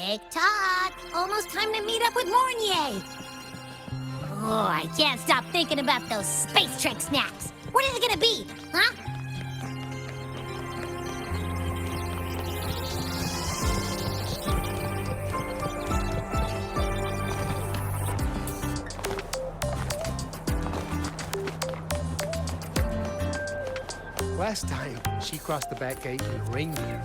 Tick-tock! Almost time to meet up with Mornye! Oh, I can't stop thinking about those space trick snacks. What is it gonna be, huh? Last time, she crossed the back gate in a reindeer.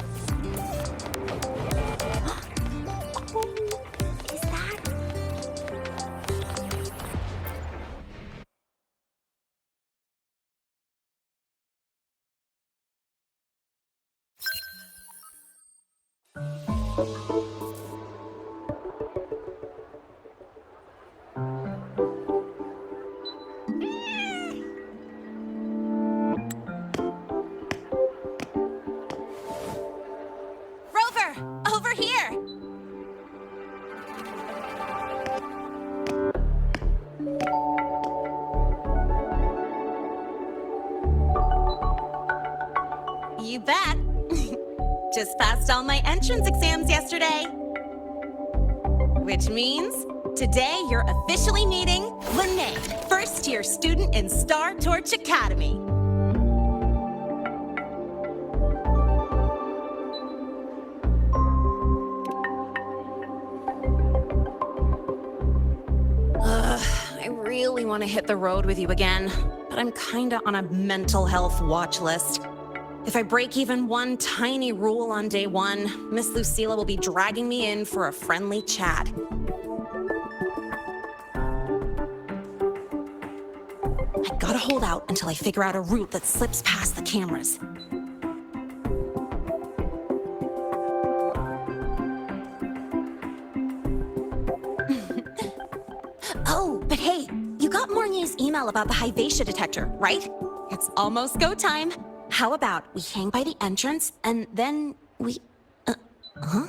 Is that... Over here! You bet. Just passed all my entrance exams yesterday. Which means today you're officially meeting Mornye, first-year student in Star Torch Academy. I really want to hit the road with you again, but I'm kinda on a mental health watch list. If I break even one tiny rule on day one, Miss Lucila will be dragging me in for a friendly chat. I gotta hold out until I figure out a route that slips past the cameras. Oh, but hey, you got Mornye's email about the Hyvatia detector, right? It's almost go time. How about we hang by the entrance and then we... huh?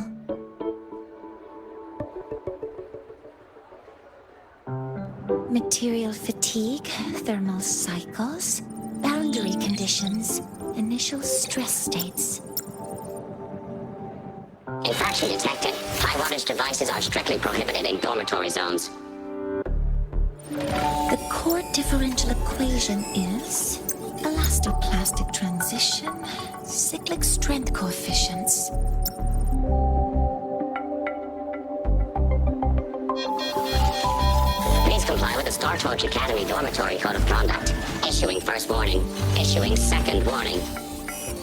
Material fatigue, thermal cycles, boundary conditions, initial stress states. Infraction detected. High wattage devices are strictly prohibited in dormitory zones. The core differential equation is elastoplastic transition, cyclic strength coefficients. Please comply with the Star Torch Academy Dormitory Code of Conduct. Issuing first warning. Issuing second warning.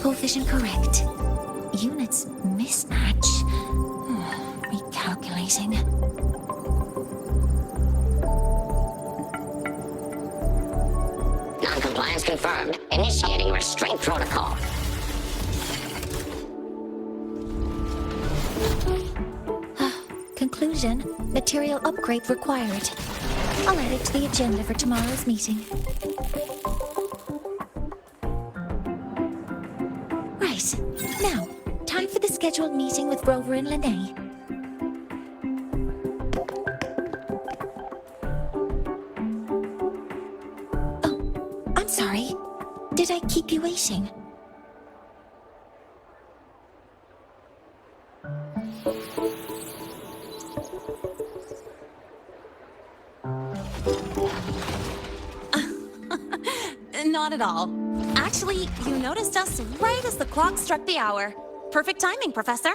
Coefficient correct. Units mismatch. Recalculating. Non-compliance confirmed. Initiating restraint protocol. Conclusion, material upgrade required. I'll add it to the agenda for tomorrow's meeting. Right, now, time for the scheduled meeting with Rover and Lene. Oh, I'm sorry. Did I keep you waiting? Not at all. Actually, you noticed us right as the clock struck the hour. Perfect timing, Professor.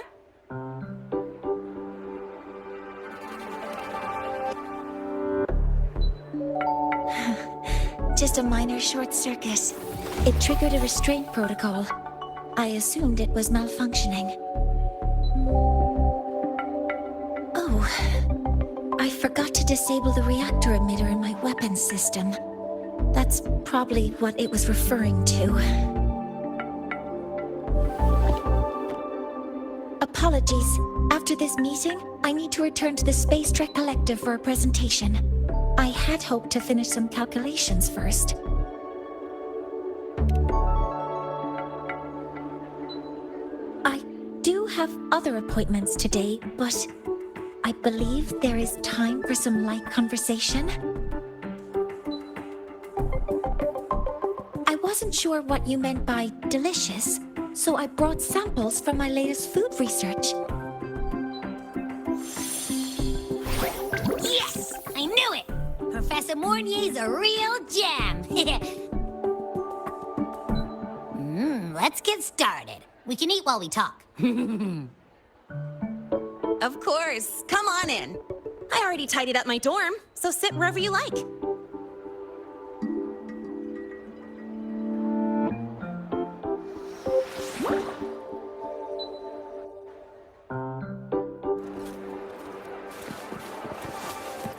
Just a minor short circuit. It triggered a restraint protocol. I assumed it was malfunctioning. Oh, I forgot to disable the reactor emitter in my weapons system. That's probably what it was referring to. Apologies. After this meeting, I need to return to the Space Trek Collective for a presentation. I had hoped to finish some calculations first. I do have other appointments today, but I believe there is time for some light conversation. I wasn't sure what you meant by delicious, so I brought samples from my latest food research. Professor Mornye's a real gem. Let's get started. We can eat while we talk. Of course. Come on in. I already tidied up my dorm, so sit wherever you like.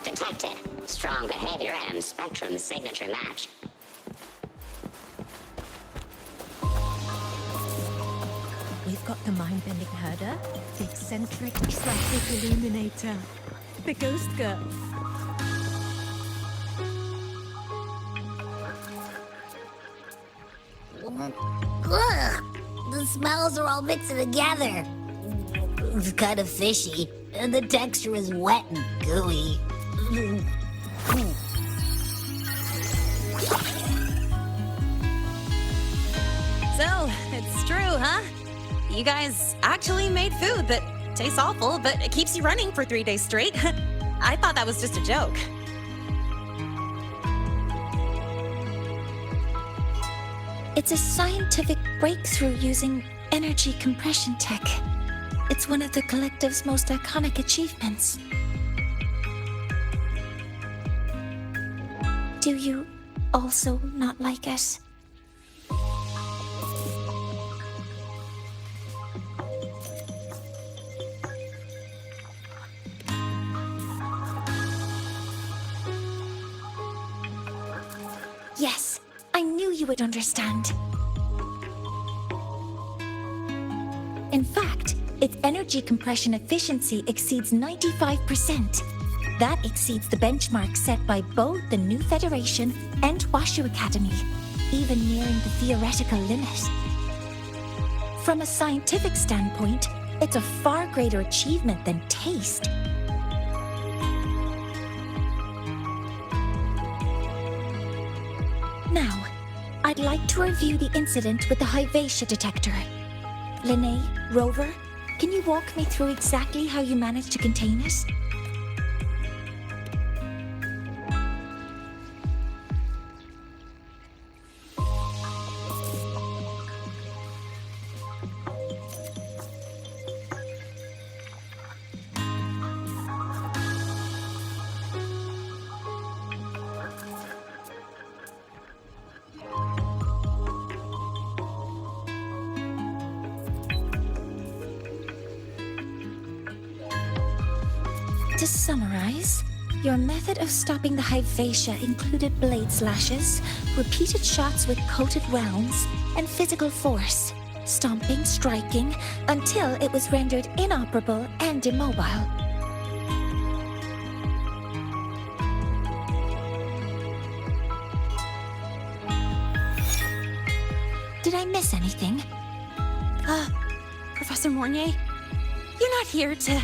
Detected. Strong behavior and spectrum signature match. We've got the mind-bending herder, the eccentric traffic illuminator, the ghost girl. Ugh, the smells are all mixing together. It's kind of fishy, and the texture is wet and gooey. So, it's true, huh? You guys actually made food that tastes awful, but it keeps you running for 3 days straight. I thought that was just a joke. It's a scientific breakthrough using energy compression tech. It's one of the collective's most iconic achievements. Do you also not like it? Yes, I knew you would understand. In fact, its energy compression efficiency exceeds 95%. That exceeds the benchmark set by both the New Federation and Washu Academy, even nearing the theoretical limit. From a scientific standpoint, it's a far greater achievement than taste. Now, I'd like to review the incident with the Hyvatia detector. Linnae, Rover, can you walk me through exactly how you managed to contain it? To summarize, your method of stopping the Hyvatia included blade slashes, repeated shots with coated realms, and physical force, stomping, striking, until it was rendered inoperable and immobile. Did I miss anything? Professor Mornye, you're not here to...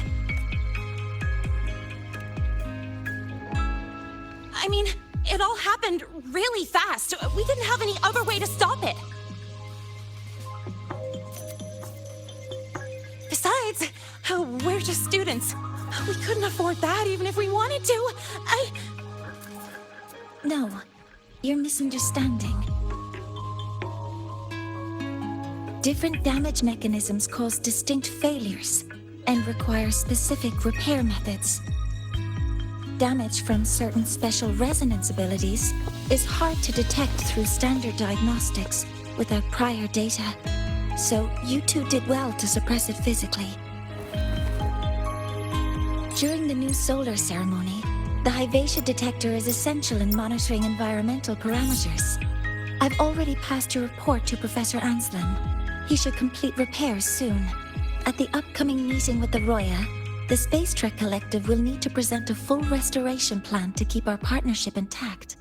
I mean, it all happened really fast. We didn't have any other way to stop it. Besides, we're just students. We couldn't afford that even if we wanted to. No, you're misunderstanding. Different damage mechanisms cause distinct failures and require specific repair methods. Damage from certain special resonance abilities is hard to detect through standard diagnostics without prior data, so you two did well to suppress it physically. During the new solar ceremony, the Hyvatia detector is essential in monitoring environmental parameters. I've already passed your report to Professor Anslin. He should complete repairs soon. At the upcoming meeting with the Roya, the Space Trek Collective will need to present a full restoration plan to keep our partnership intact.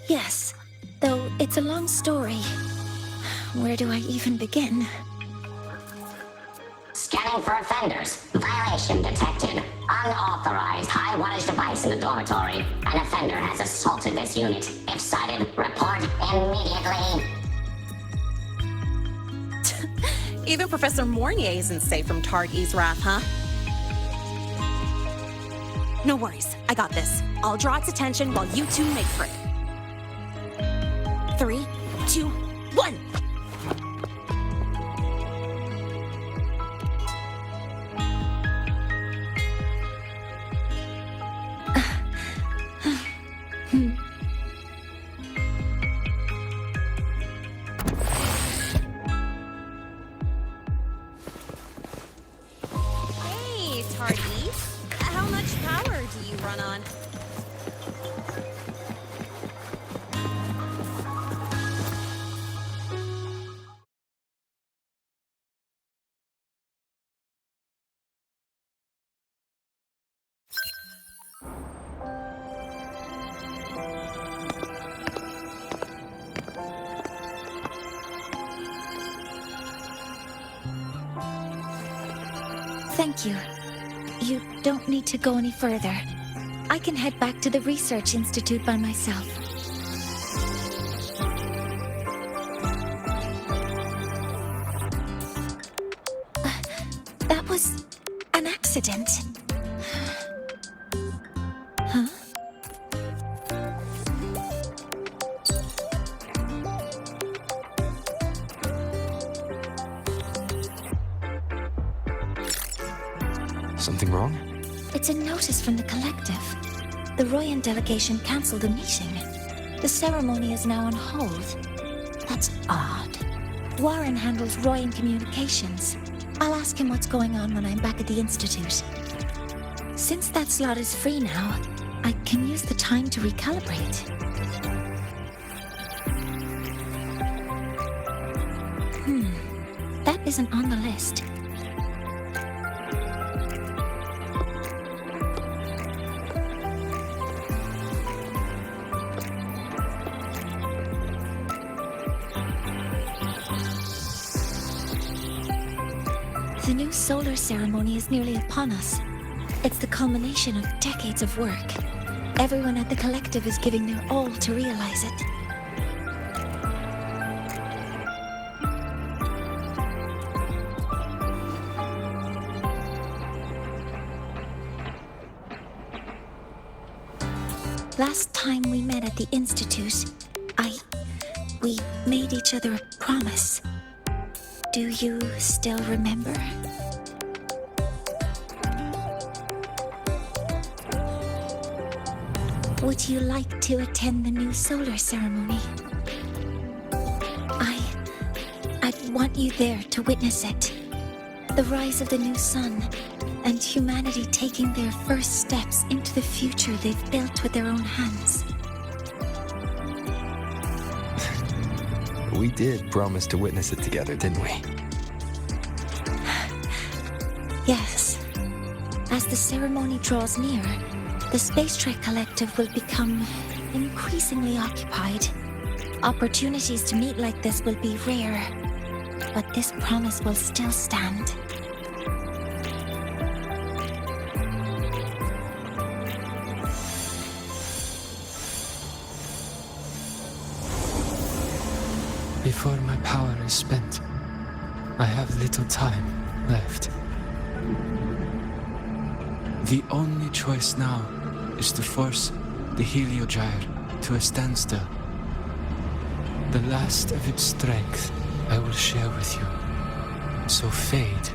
Yes, though it's a long story. Where do I even begin? Scanning for offenders. Violation detected. Unauthorized high wattage device in the dormitory. An offender has assaulted this unit. If sighted, report immediately. Even Professor Mornye isn't safe from Targy's wrath, huh? No worries, I got this. I'll draw its attention while you two make for it. 3, 2, 1! Hey, Targy. How much power do you run on? Thank you. You don't need to go any further. I can head back to the Research Institute by myself. That was an accident. Huh? Something wrong? It's a notice from the collective. The Royan delegation cancelled the meeting. The ceremony is now on hold. That's odd. Warren handles Royan communications. I'll ask him what's going on when I'm back at the Institute. Since that slot is free now, I can use the time to recalibrate. That isn't on the list. The new solar ceremony is nearly upon us. It's the culmination of decades of work. Everyone at the collective is giving their all to realize it. Last time we met at the Institute, we made each other a promise. Do you still remember? Would you like to attend the new solar ceremony? I'd want you there to witness it. The rise of the new sun, and humanity taking their first steps into the future they've built with their own hands. We did promise to witness it together, didn't we? Yes. As the ceremony draws near, the Space Trek Collective will become increasingly occupied. Opportunities to meet like this will be rare, but this promise will still stand. Before my power is spent, I have little time left. The only choice now is to force the Heliogyre to a standstill. The last of its strength I will share with you. So fade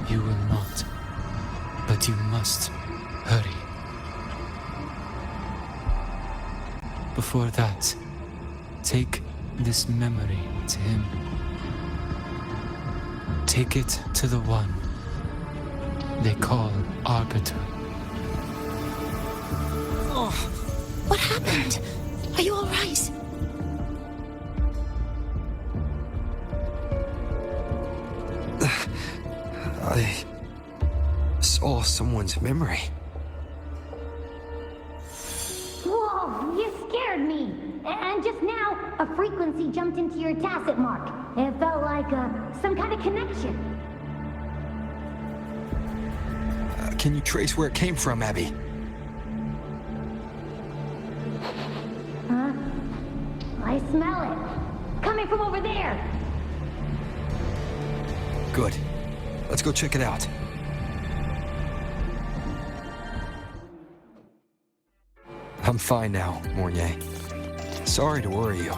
you will not. But you must hurry. Before that, take this memory to him. Take it to the one they call Arbiter. Oh, what happened? Are you all right? I saw someone's memory. Whoa, you scared me. And just now, a frequency jumped into your tacit mark. It felt like some kind of connection. Can you trace where it came from, Abby? Huh? I smell it. Coming from over there. Good. Let's go check it out. I'm fine now, Mornye. Sorry to worry you.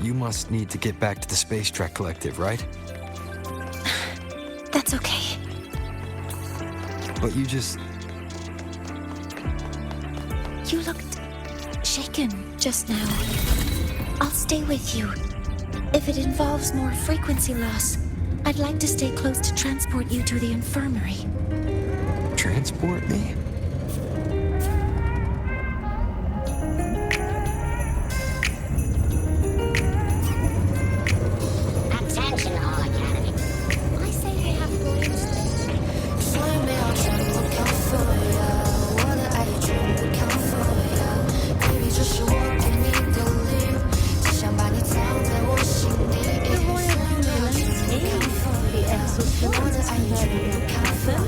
You must need to get back to the Space Trek Collective, right? That's okay. But you just... You looked shaken just now. I'll stay with you. If it involves more frequency loss, I'd like to stay close to transport you to the infirmary. transport me? Attention, all Academy. I say they have lawyers. The Royal Ambulance is the exoskeleton converted captain.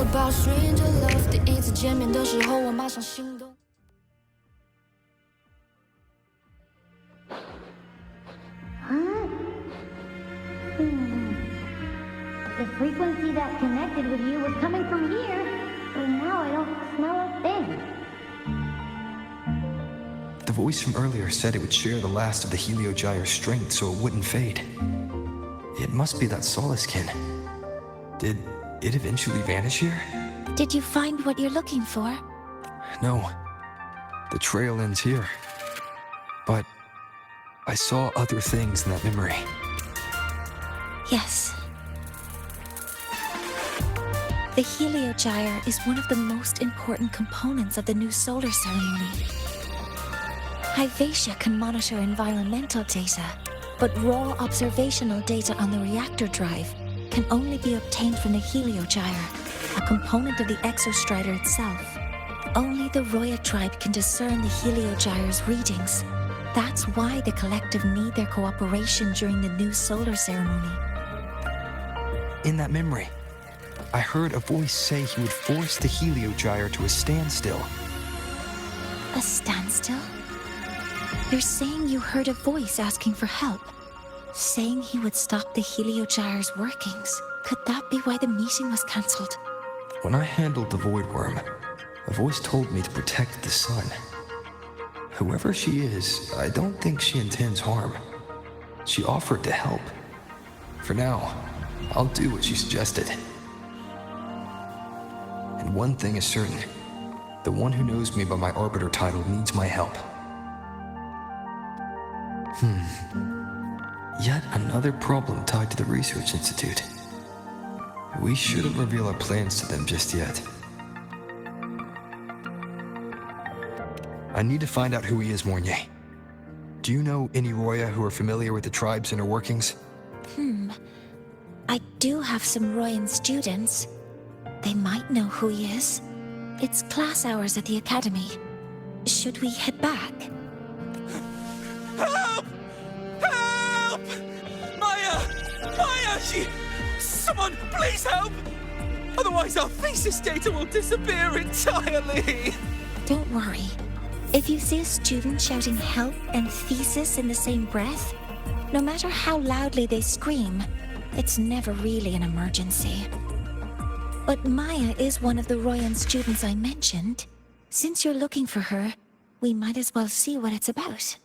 About stranger love， 第一次见面的时候，我马上心动。 The frequency that connected with you was coming from here, but now I don't smell a thing. The voice from earlier said it would share the last of the Heliogyre's strength so it wouldn't fade. It must be that Solaskin. Did it eventually vanish here? Did you find what you're looking for? No. The trail ends here. But I saw other things in that memory. Yes. The Heliogyre is one of the most important components of the new solar ceremony. Hyvatia can monitor environmental data, but raw observational data on the reactor drive can only be obtained from the Heliogyre, a component of the exostrider itself. Only the Roya tribe can discern the Heliogyre's readings. That's why the collective need their cooperation during the new solar ceremony. In that memory, I heard a voice say he would force the Heliogyre to a standstill. A standstill? You're saying you heard a voice asking for help? Saying he would stop the Heliogyre's workings? Could that be why the meeting was cancelled? When I handled the Void Worm, a voice told me to protect the sun. Whoever she is, I don't think she intends harm. She offered to help. For now, I'll do what she suggested. And one thing is certain. The one who knows me by my Arbiter title needs my help. Yet another problem tied to the Research Institute. We shouldn't reveal our plans to them just yet. I need to find out who he is, Mornye. Do you know any Roya who are familiar with the tribe's inner workings? I do have some Royan students. They might know who he is. It's class hours at the academy. Should we head back? Help! Help! Maya! Maya! Someone, please help! Otherwise our thesis data will disappear entirely! Don't worry. If you see a student shouting help and thesis in the same breath, no matter how loudly they scream, it's never really an emergency. But Maya is one of the Royan students I mentioned. Since you're looking for her, we might as well see what it's about.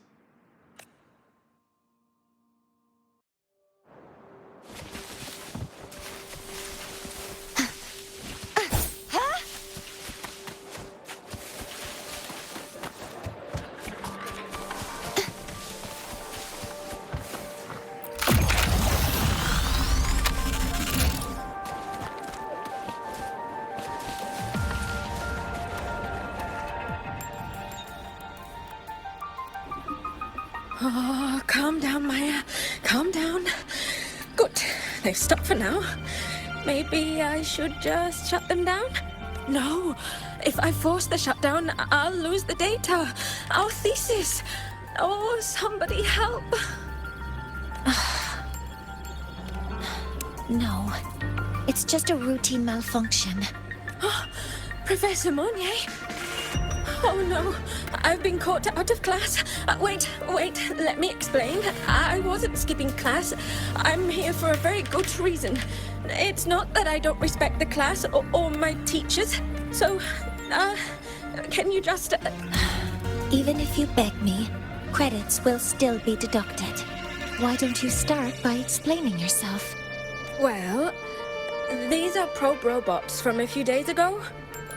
Oh, calm down, Maya. Calm down. Good. They've stopped for now. Maybe I should just shut them down? No. If I force the shutdown, I'll lose the data. Our thesis. Oh, somebody help. No. It's just a routine malfunction. Professor Mornye? Oh no, I've been caught out of class. Wait, let me explain. I wasn't skipping class. I'm here for a very good reason. It's not that I don't respect the class or my teachers. So, can you just... Even if you beg me, credits will still be deducted. Why don't you start by explaining yourself? Well, these are probe robots from a few days ago.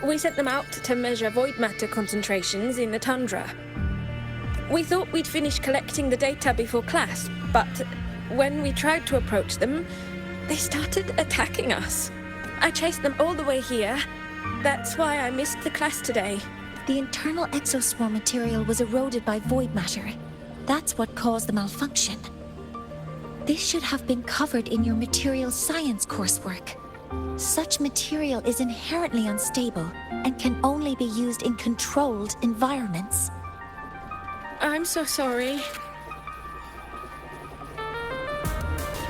We sent them out to measure void matter concentrations in the tundra. We thought we'd finish collecting the data before class, but when we tried to approach them, they started attacking us. I chased them all the way here. That's why I missed the class today. The internal exoswarm material was eroded by void matter. That's what caused the malfunction. This should have been covered in your material science coursework. Such material is inherently unstable and can only be used in controlled environments. I'm so sorry.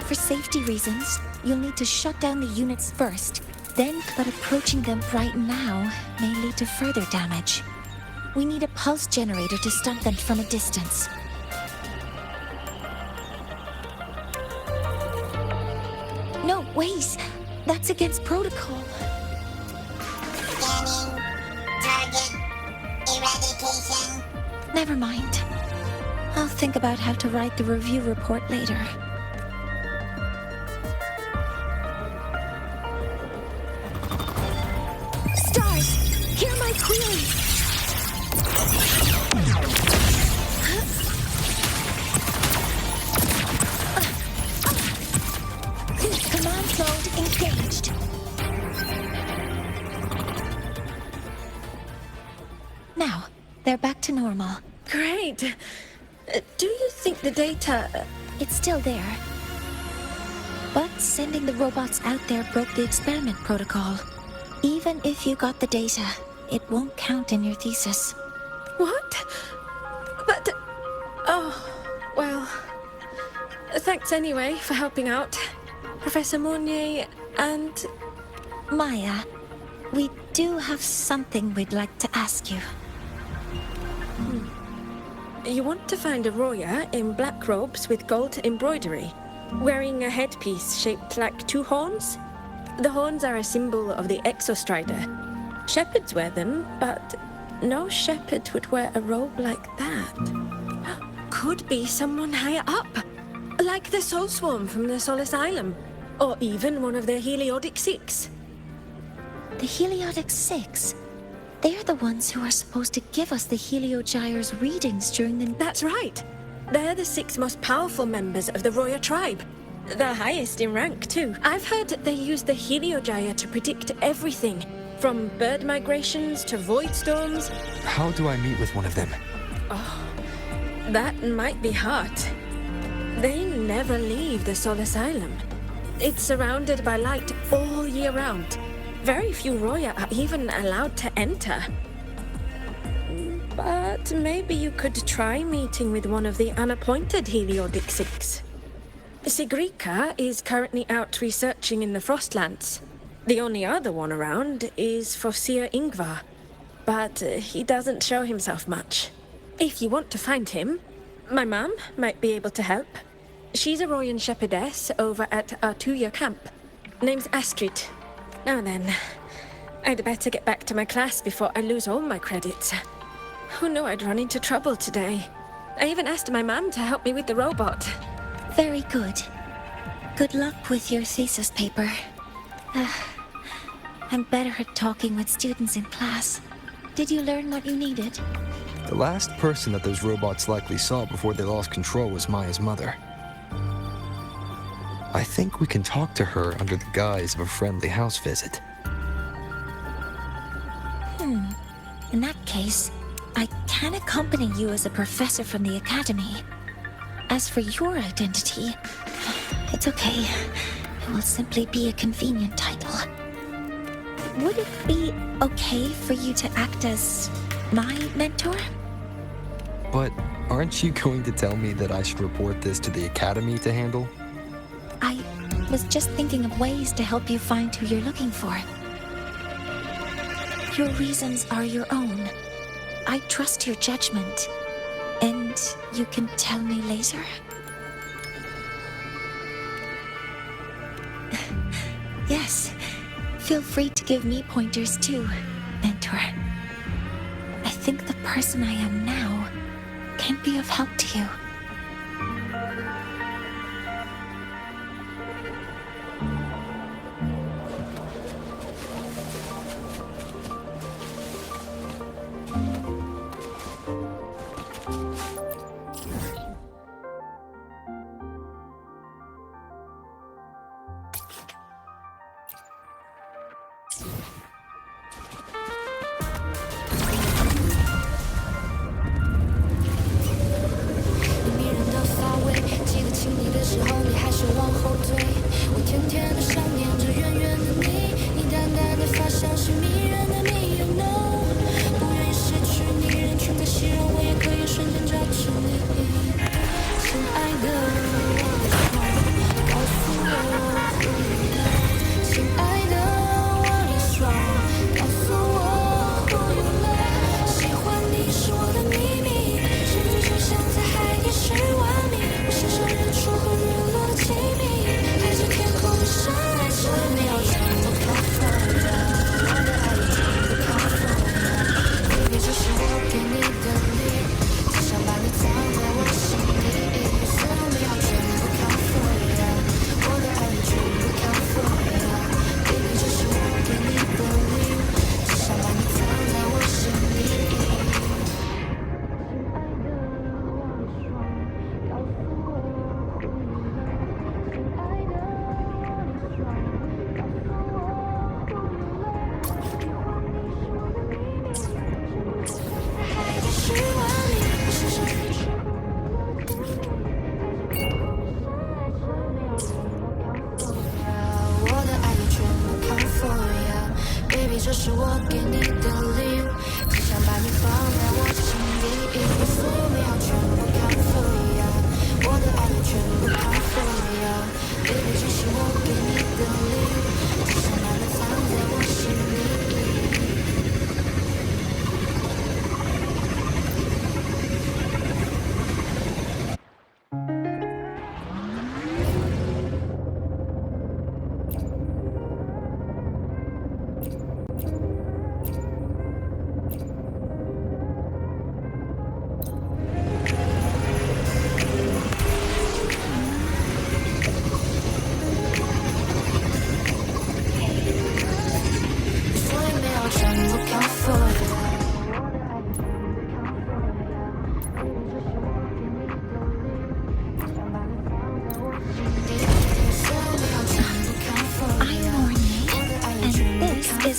For safety reasons, you'll need to shut down the units first. Then, but approaching them right now may lead to further damage. We need a pulse generator to stun them from a distance. No, wait! That's against protocol. Scanning. Target. Eradication. Never mind. I'll think about how to write the review report later. Stars! Hear my query! Command mode engaged. Now, they're back to normal. Great. Do you think the data... It's still there. But sending the robots out there broke the experiment protocol. Even if you got the data, it won't count in your thesis. What? But... Oh, well... Thanks anyway for helping out. Professor Mornye and... Maya, we do have something we'd like to ask you. You want to find a Roya in black robes with gold embroidery, wearing a headpiece shaped like two horns? The horns are a symbol of the Exostrider. Shepherds wear them, but no shepherd would wear a robe like that. Could be someone higher up, like the Soul Swarm from the Sol Asylum, or even one of the Heliodic Six. The Heliodic Six? They're the ones who are supposed to give us the Heliogyre's readings during the... That's right. They're the 6 most powerful members of the Roya tribe. The highest in rank, too. I've heard they use the Heliogyre to predict everything, from bird migrations to void storms. How do I meet with one of them? Oh, that might be hard. They never leave the Sol Asylum. It's surrounded by light all year round. Very few Roya are even allowed to enter. But maybe you could try meeting with one of the unappointed Heliodic Six. Sigrika is currently out researching in the Frostlands. The only other one around is Fossier Ingvar, but he doesn't show himself much. If you want to find him, my mum might be able to help. She's a Royan shepherdess over at Artuya camp. Name's Astrid. Now then, I'd better get back to my class before I lose all my credits. Who knew I'd run into trouble today? I even asked my mum to help me with the robot. Very good. Good luck with your thesis paper. I'm better at talking with students in class. Did you learn what you needed? The last person that those robots likely saw before they lost control was Maya's mother. I think we can talk to her under the guise of a friendly house visit. In that case, I can accompany you as a professor from the academy. As for your identity, it's okay. It will simply be a convenient title. Would it be okay for you to act as my mentor? But aren't you going to tell me that I should report this to the academy to handle? I was just thinking of ways to help you find who you're looking for. Your reasons are your own. I trust your judgment. And you can tell me later? Yes. Feel free to give me pointers too, Mentor. I think the person I am now can be of help to you.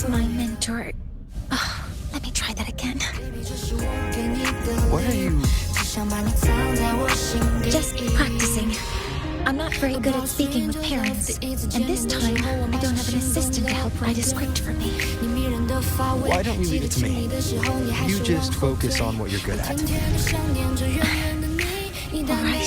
My mentor. Oh, let me try that again. What are you... Just practicing. I'm not very good at speaking with parents, and this time I don't have an assistant to help write a script for me. Why don't you leave it to me? You just focus on what you're good at. All right.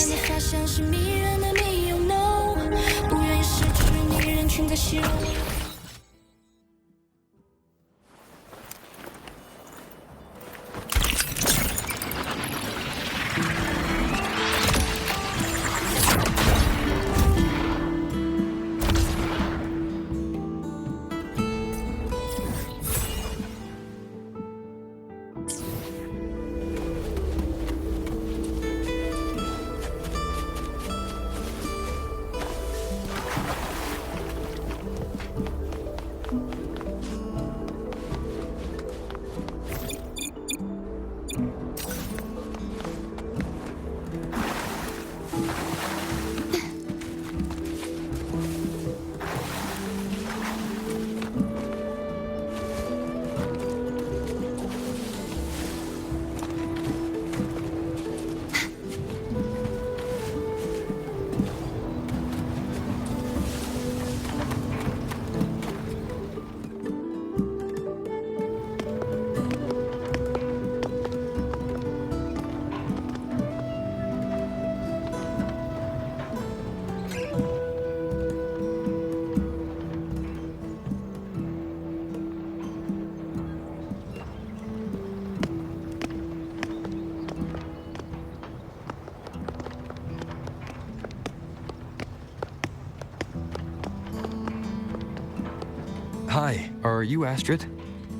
Hi, are you Astrid?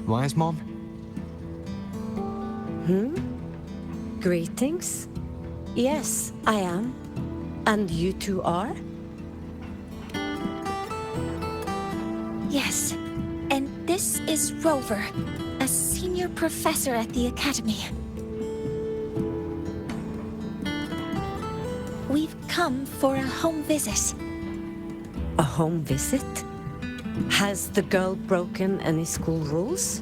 Maya's mom? Greetings. Yes, I am. And you two are? Yes. And this is Rover, a senior professor at the Academy. We've come for a home visit. A home visit? Has the girl broken any school rules?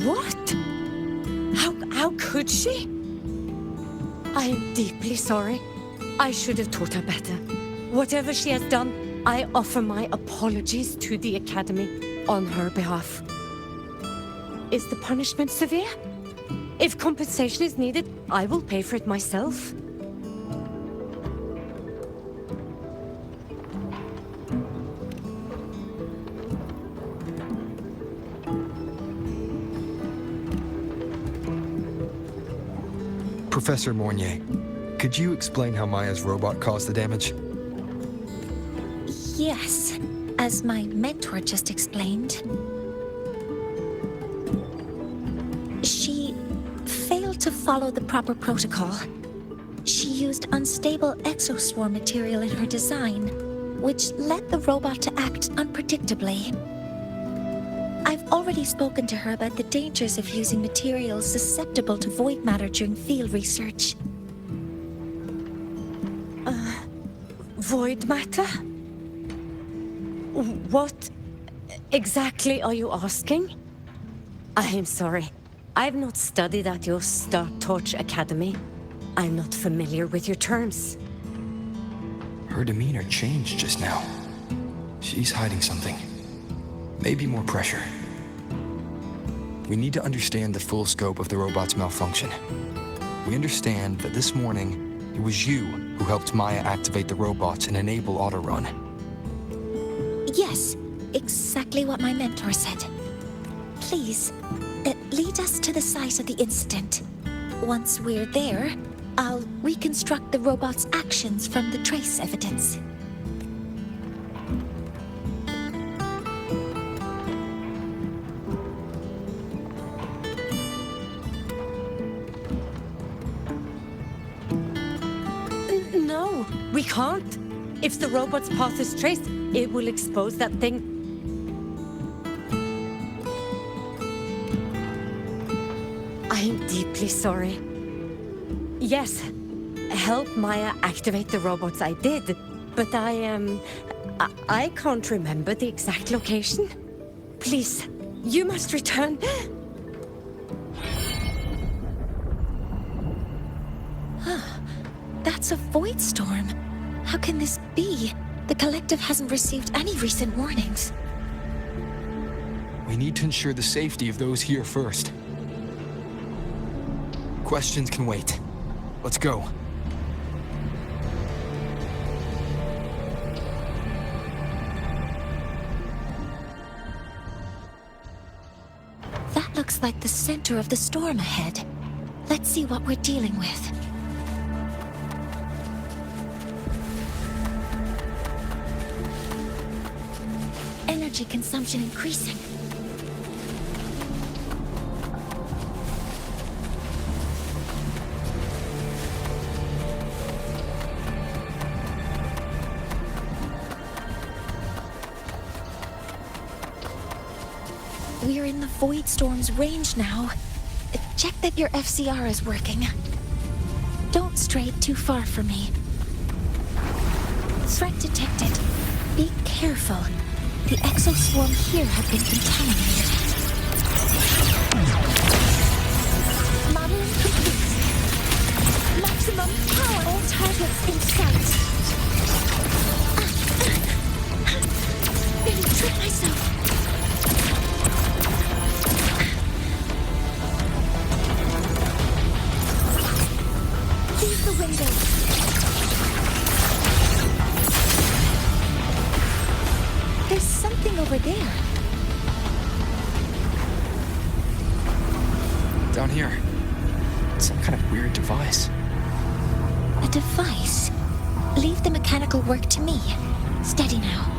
What? How could she? I am deeply sorry. I should have taught her better. Whatever she has done, I offer my apologies to the Academy on her behalf. Is the punishment severe? If compensation is needed, I will pay for it myself. Professor Mornye, could you explain how Maya's robot caused the damage? Yes, as my mentor just explained. She failed to follow the proper protocol. She used unstable exoswarm material in her design, which led the robot to act unpredictably. I've already spoken to her about the dangers of using materials susceptible to void matter during field research. Void matter? What exactly are you asking? I am sorry. I've not studied at your Star Torch Academy. I'm not familiar with your terms. Her demeanor changed just now. She's hiding something. Maybe more pressure. We need to understand the full scope of the robot's malfunction. We understand that this morning, it was you who helped Maya activate the robots and enable autorun. Yes, exactly what my mentor said. Please, lead us to the site of the incident. Once we're there, I'll reconstruct the robot's actions from the trace evidence. No, we can't. If the robot's path is traced, it will expose that thing. I am deeply sorry. Yes, help Maya activate the robots I did, but I can't remember the exact location. Please, you must return. That's a void storm. How can this be? The collective hasn't received any recent warnings. We need to ensure the safety of those here first. Questions can wait. Let's go. That looks like the center of the storm ahead. Let's see what we're dealing with. Energy consumption increasing. We're in the Void Storm's range now. Check that your FCR is working. Don't stray too far from me. Threat detected. Be careful. The exoswarm here have been contaminated. Modeling complete. Maximum power. All targets in sight. Nearly tripped myself. Leave the window. There's something over there? Down here. Some kind of weird device. A device? Leave the mechanical work to me. Steady now.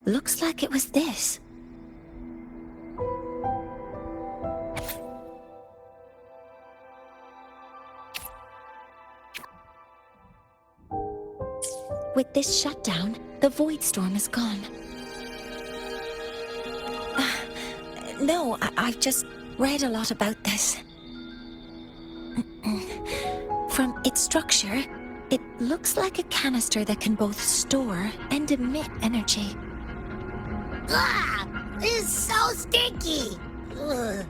Looks like it was this. With this shutdown, the void storm is gone. No, I've just read a lot about this. From its structure, it looks like a canister that can both store and emit energy. Ah! This is so stinky! Ugh.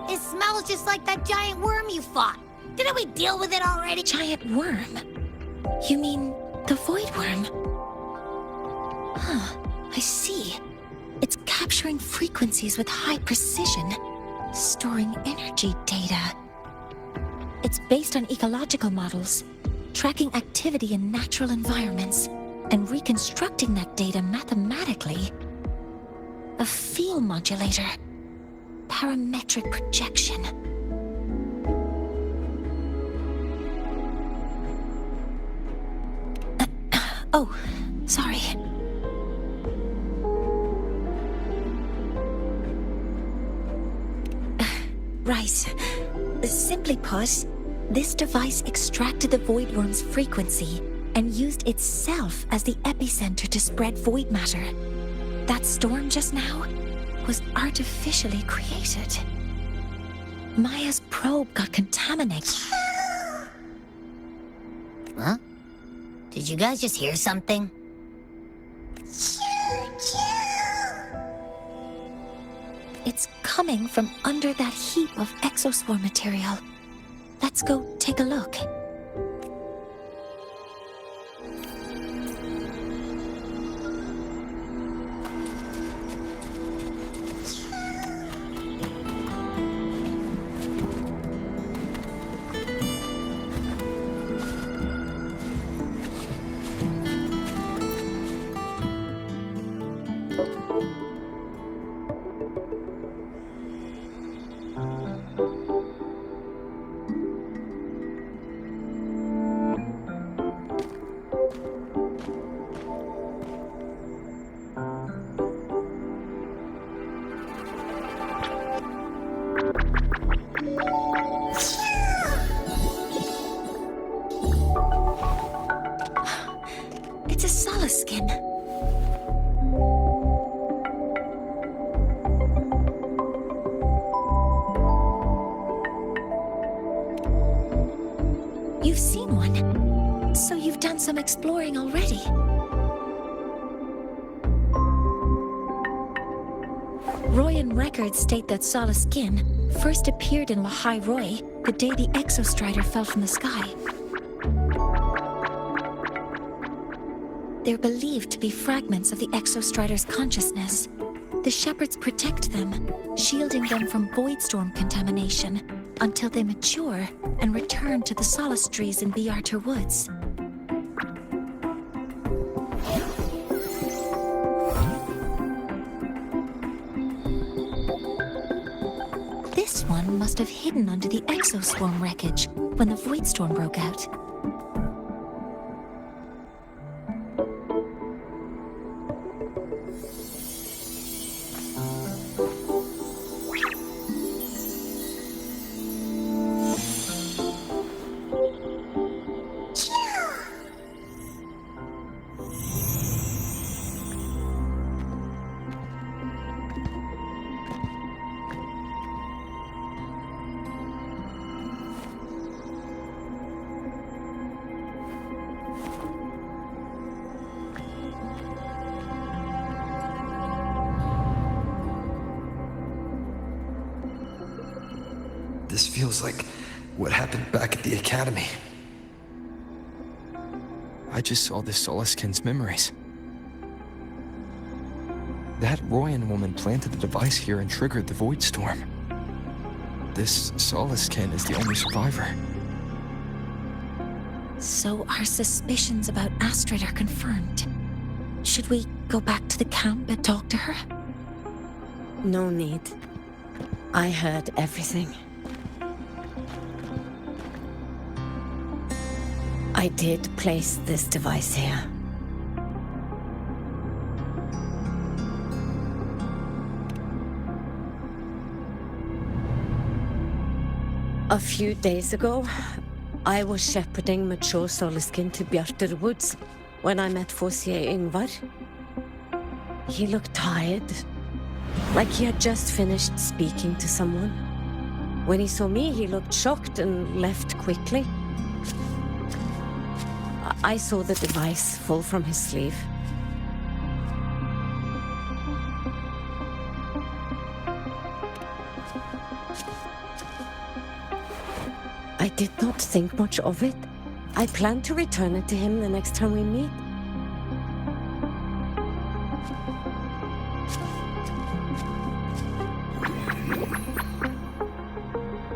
It smells just like that giant worm you fought. Didn't we deal with it already? Giant worm? You mean the void worm? Huh, I see. It's capturing frequencies with high precision, storing energy data. It's based on ecological models, tracking activity in natural environments, and reconstructing that data mathematically. A field modulator. Parametric projection. Oh, sorry. Right. Simply put, this device extracted the void worm's frequency and used itself as the epicenter to spread void matter. That storm just now was artificially created. Maya's probe got contaminated. Huh? Did you guys just hear something? It's coming from under that heap of exospore material. Let's go take a look. It's a solace skin. You've seen one, so you've done some exploring already. Royan records state that Solace Skin first appeared in Lahai Roy the day the Exostrider fell from the sky. They're believed to be fragments of the Exostrider's consciousness. The shepherds protect them, shielding them from void storm contamination until they mature and return to the solace trees in Biarter Woods. This one must have hidden under the exoswarm wreckage when the void storm broke out. This feels like what happened back at the academy. I just saw the Soliskin's memories. That Royan woman planted the device here and triggered the Void Storm. This Soliskin is the only survivor. So our suspicions about Astrid are confirmed. Should we go back to the camp and talk to her? No need. I heard everything. I did place this device here. A few days ago, I was shepherding mature Soliskin to Bjartur Woods when I met Forsier Yngvar. He looked tired, like he had just finished speaking to someone. When he saw me, he looked shocked and left quickly. I saw the device fall from his sleeve. I did not think much of it. I plan to return it to him the next time we meet.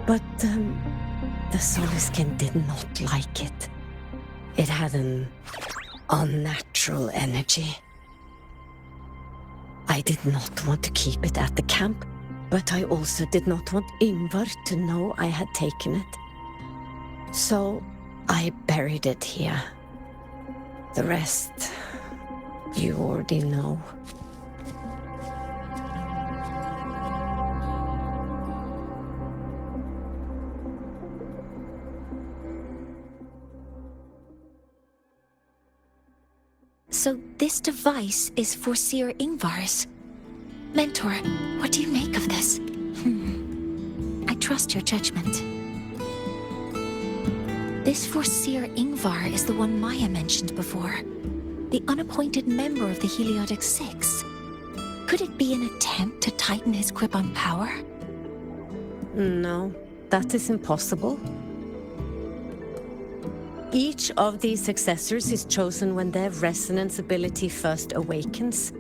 But the Soliskin did not like it. It had an unnatural energy. I did not want to keep it at the camp, but I also did not want Yngvar to know I had taken it. So I buried it here. The rest, you already know. So this device is Forsier Yngvar's. Mentor, what do you make of this? I trust your judgment. This Forsier Yngvar is the one Maya mentioned before. The unappointed member of the Heliotic Six. Could it be an attempt to tighten his grip on power? No, that is impossible. Each of these successors is chosen when their resonance ability first awakens.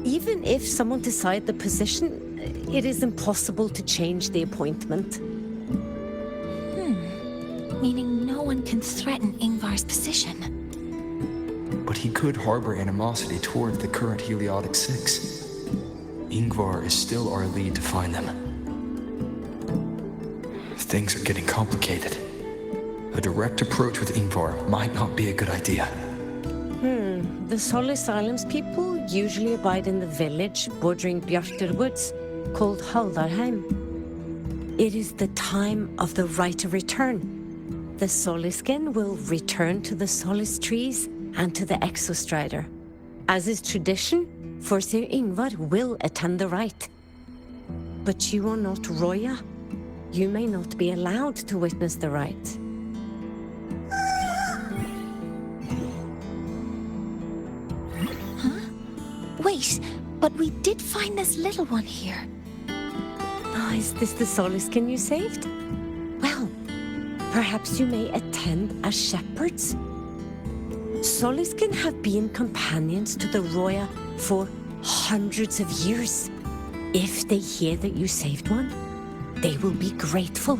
Even if someone decides the position, it is impossible to change the appointment. Meaning no one can threaten Yngvar's position. But he could harbor animosity toward the current Heliotic Six. Yngvar is still our lead to find them. Things are getting complicated. A direct approach with Yngvar might not be a good idea. The Solis Islands people usually abide in the village bordering Bjartur Woods, called Haldarheim. It is the time of the right of return. The Soliskin will return to the Solis trees and to the Exostrider. As is tradition, Forsier Yngvar will attend the rite. But you are not Roya. You may not be allowed to witness the rite. Wait, but we did find this little one here. Oh, is this the Soliskin you saved? Well, perhaps you may attend as shepherds. Soliskin have been companions to the Roya for hundreds of years. If they hear that you saved one, they will be grateful.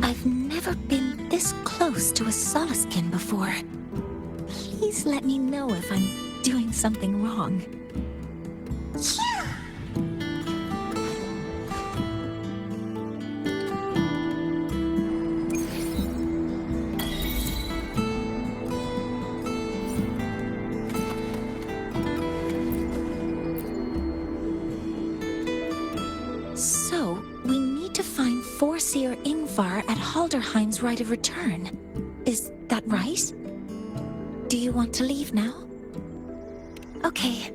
I've never been this close to a Soliskin before. Please let me know if I'm doing something wrong. So, we need to find Forsier Yngvar at Haldarheim's right of return. Is that right? Do you want to leave now? Okay,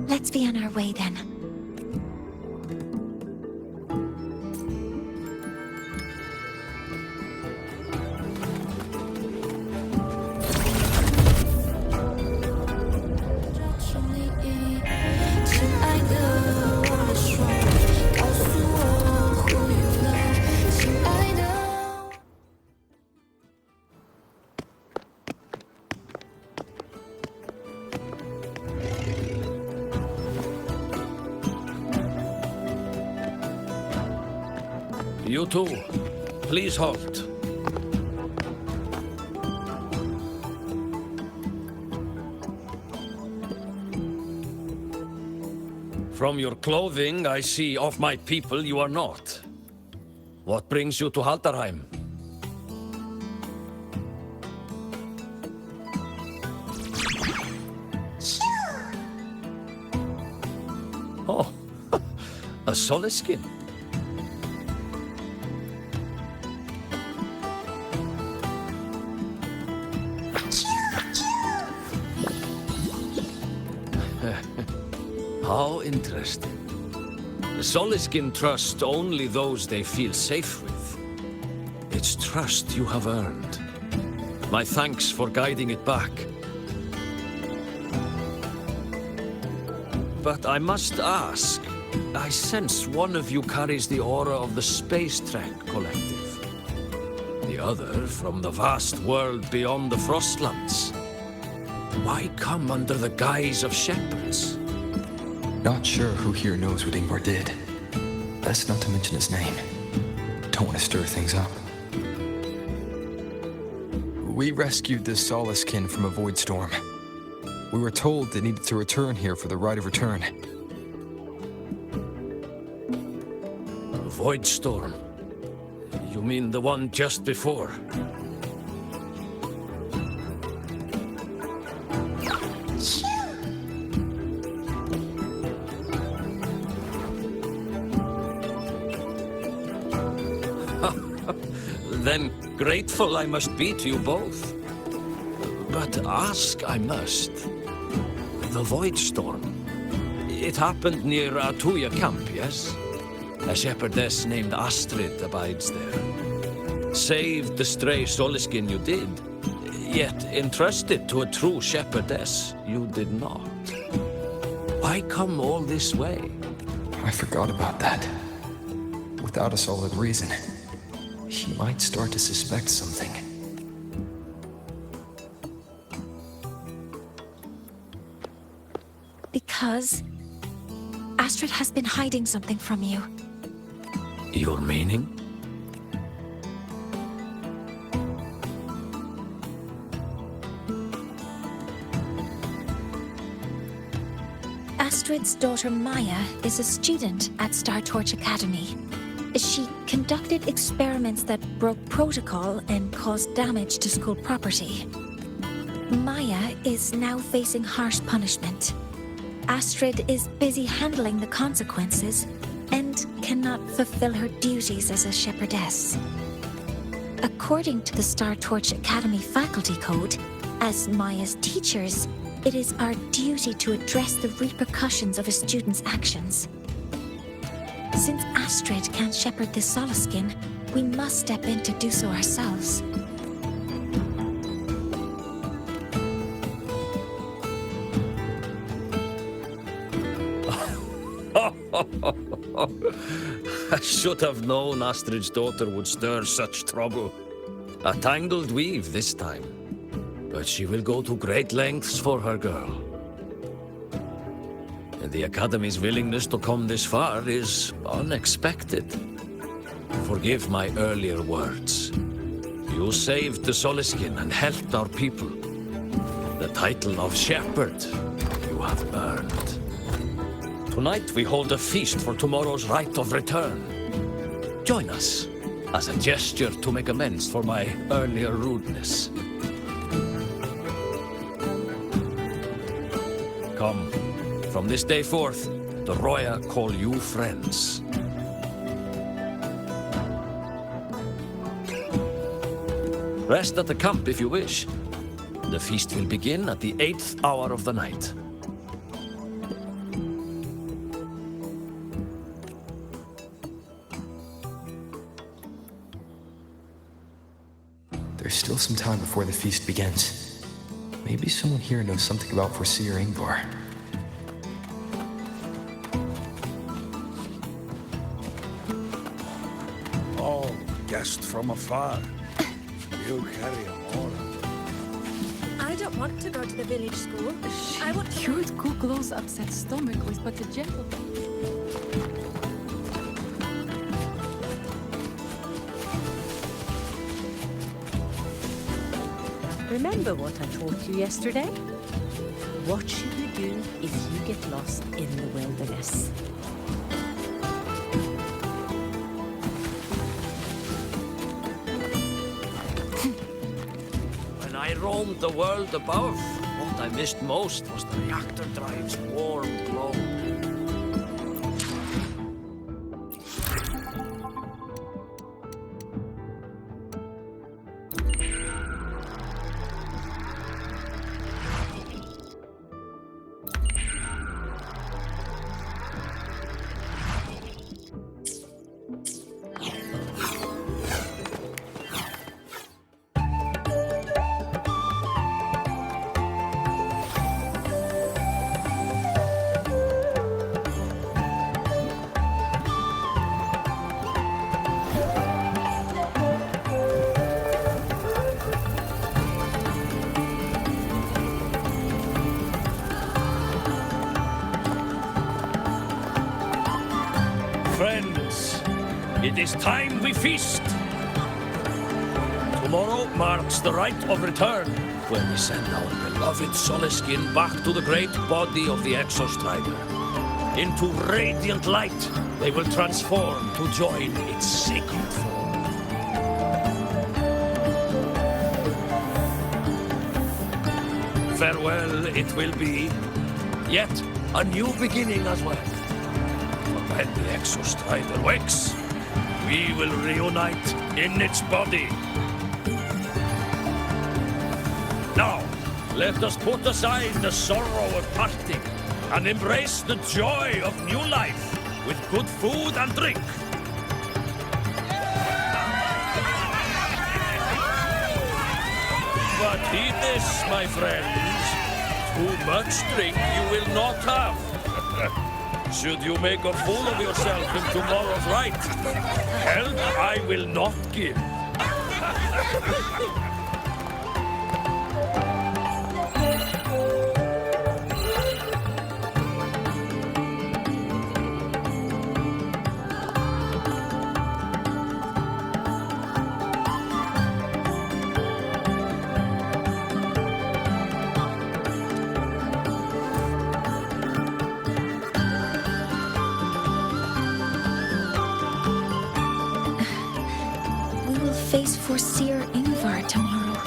let's be on our way then. You too. Please halt. From your clothing, I see of my people you are not. What brings you to Haldarheim? Oh, a Soliskin. How interesting. The Soliskin trust only those they feel safe with. It's trust you have earned. My thanks for guiding it back. But I must ask, I sense one of you carries the aura of the Space Trek Collective. The other from the vast world beyond the Frostlands. Why come under the guise of shepherds? Not sure who here knows what Ingvar did. Best not to mention his name. Don't want to stir things up. We rescued this Soliskin from a void storm. We were told they needed to return here for the rite of return. Void storm? You mean the one just before? Then grateful I must be to you both. But ask I must. The Void Storm. It happened near Atuya camp, yes? A shepherdess named Astrid abides there. Saved the stray Soliskin you did, yet entrusted to a true shepherdess you did not. Why come all this way? I forgot about that. Without a solid reason, he might start to suspect something. Because Astrid has been hiding something from you. Your meaning? Astrid's daughter Maya is a student at Star Torch Academy. She conducted experiments that broke protocol and caused damage to school property. Maya is now facing harsh punishment. Astrid is busy handling the consequences and cannot fulfill her duties as a shepherdess. According to the Star Torch Academy faculty code, as Maya's teachers, it is our duty to address the repercussions of a student's actions. Since Astrid can't shepherd this Soliskin, we must step in to do so ourselves. I should have known Astrid's daughter would stir such trouble. A tangled weave this time. But she will go to great lengths for her girl. And the Academy's willingness to come this far is unexpected. Forgive my earlier words. You saved the Soliskin and helped our people. The title of shepherd you have earned. Tonight we hold a feast for tomorrow's rite of return. Join us as a gesture to make amends for my earlier rudeness. Come, from this day forth, the Roya call you friends. Rest at the camp if you wish. The feast will begin at the 8th hour of the night. There's still some time before the feast begins. Maybe someone here knows something about Foreseer Ingvar. Oh, guest from afar. You carry a aura. I don't want to go to the village school. I want to... Cured Kuklow's upset stomach with but a gentle... Remember what I taught you yesterday? What should you do if you get lost in the wilderness? When I roamed the world above, what I missed most was the reactor drive's warm glow. Friends, it is time we feast. Tomorrow marks the rite of return, when we send our beloved Soleskin back to the great body of the Exostrider. Into radiant light, they will transform to join its sacred form. Farewell it will be, yet a new beginning as well. When the Exostrider wakes, we will reunite in its body. Now, let us put aside the sorrow of parting and embrace the joy of new life with good food and drink. But heed this, my friends. Too much drink you will not have. Should you make a fool of yourself in tomorrow's rite, help I will not give. Face for Seer Ingvar tomorrow.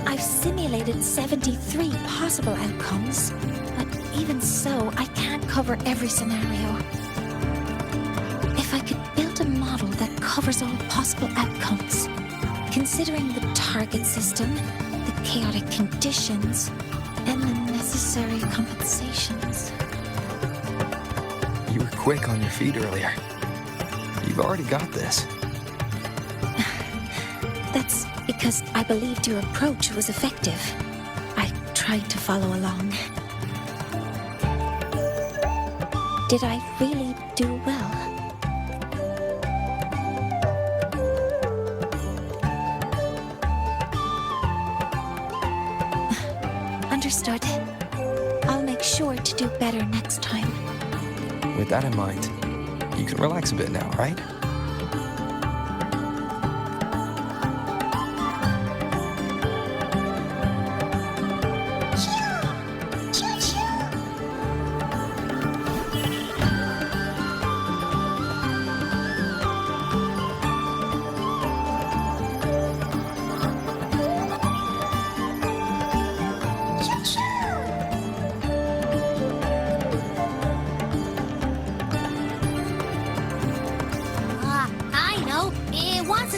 I've simulated 73 possible outcomes, but even so, I can't cover every scenario. If I could build a model that covers all possible outcomes, considering the target system, the chaotic conditions, and the necessary compensations. You were quick on your feet earlier. You've already got this. That's because I believed your approach was effective. I tried to follow along. Did I really do well? Understood. I'll make sure to do better next time. With that in mind, you can relax a bit now, right?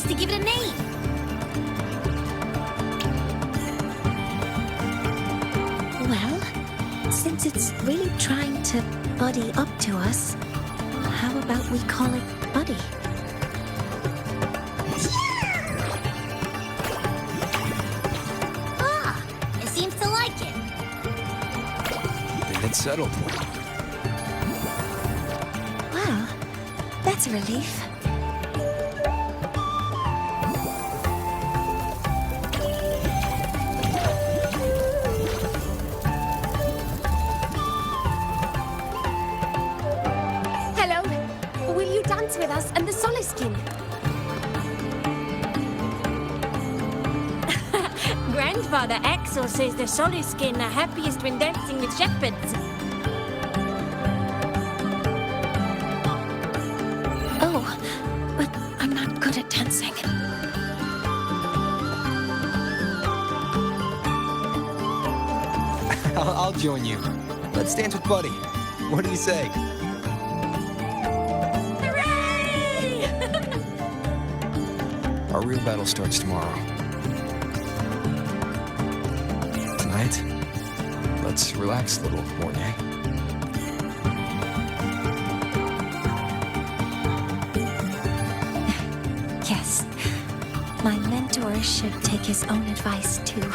To give it a name. Well, since it's really trying to buddy up to us, how about we call it Buddy? Ah, it seems to like it. Then it's settled. Well, that's a relief. With us and the Soleskin. Father Axel says the Soluskin are happiest when dancing with shepherds. Oh, but I'm not good at dancing. I'll join you. Let's dance with Buddy. What do you say? Hooray! Our real battle starts tomorrow. Tonight, let's relax a little, Mornye. Yes. My mentor should take his own advice, too.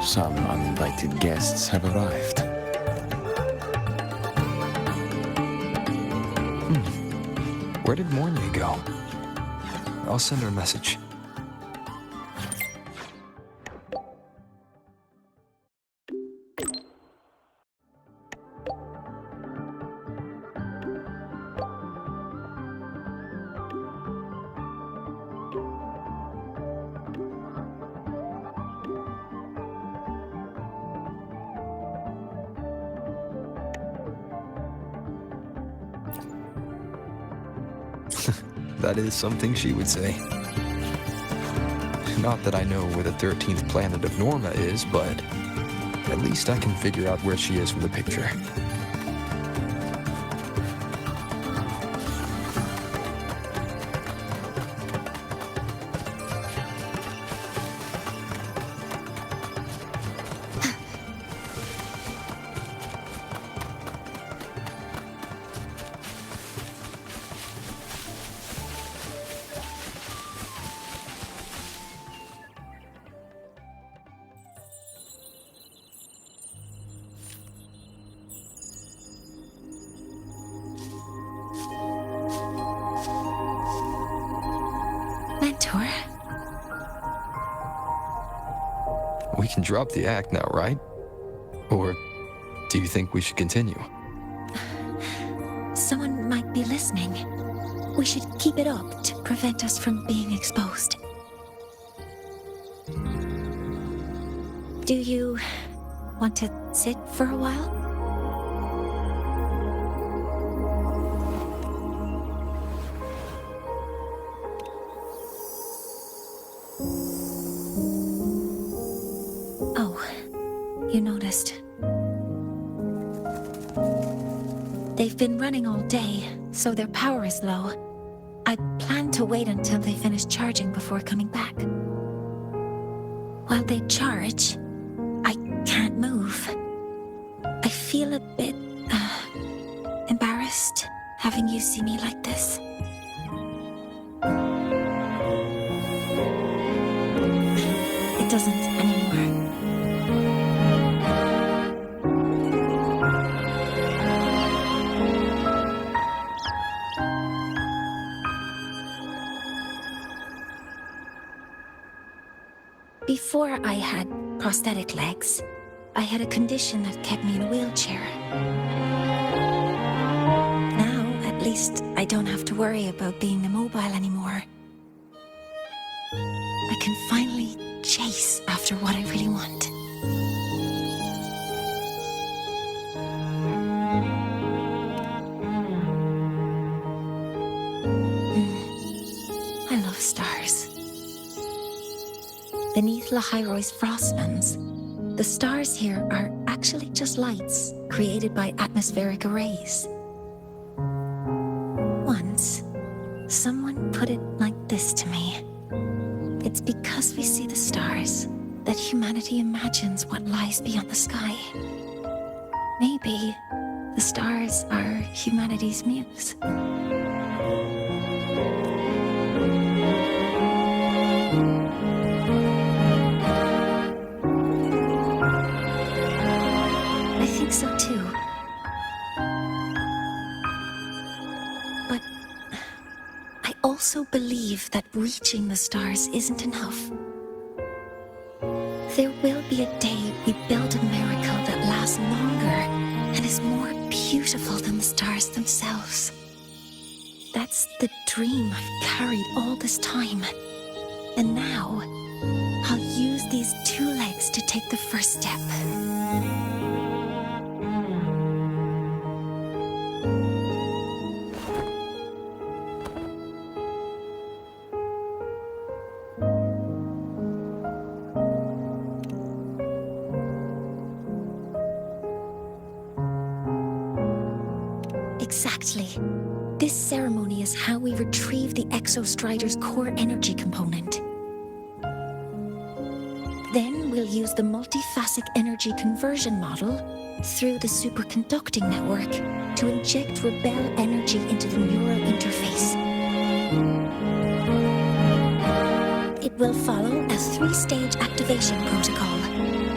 Some uninvited guests have arrived. Where did Mornye go? I'll send her a message. That is something she would say. Not that I know where the 13th planet of Norma is, but at least I can figure out where she is from the picture. Mentor? We can drop the act now, right? Or do you think we should continue? Someone might be listening. We should keep it up to prevent us from being exposed. Do you want to sit for a while? You noticed. They've been running all day, so their power is low. I plan to wait until they finish charging before coming back. While they charge, I can't move. I feel a bit, embarrassed having you see me like this. It doesn't anymore. Before I had prosthetic legs, I had a condition that kept me in a wheelchair. Now, at least, I don't have to worry about being immobile anymore. I can finally chase after what I really want. I love stars. Beneath Lahairoy's frostlands, the stars here are actually just lights created by atmospheric arrays. Once, someone put it like this to me. It's because we see the stars that humanity imagines what lies beyond the sky. Maybe the stars are humanity's muse. So too. also believe that reaching the stars isn't enough. There will be a day we build a miracle that lasts longer and is more beautiful than the stars themselves. That's the dream I've carried all this time. And now, I'll use these 2 legs to take the first step. Exactly. This ceremony is how we retrieve the Exostrider's core energy component. Then we'll use the multiphasic energy conversion model through the superconducting network to inject rebel energy into the neural interface. It will follow a 3-stage activation protocol: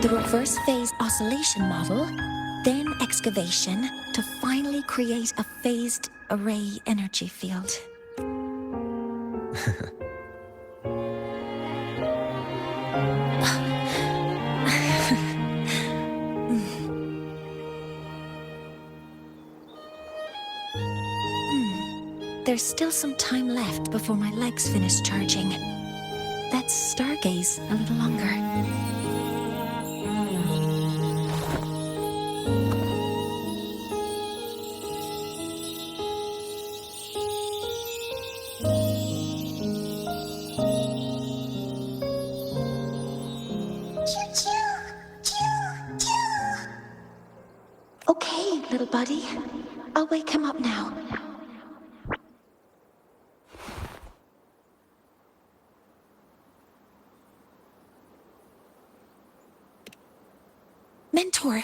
the reverse phase oscillation model, then excavation to finally create a phased array energy field. There's still some time left before my legs finish charging. Let's stargaze a little longer. Okay, little buddy. I'll wake him up now. Mentor,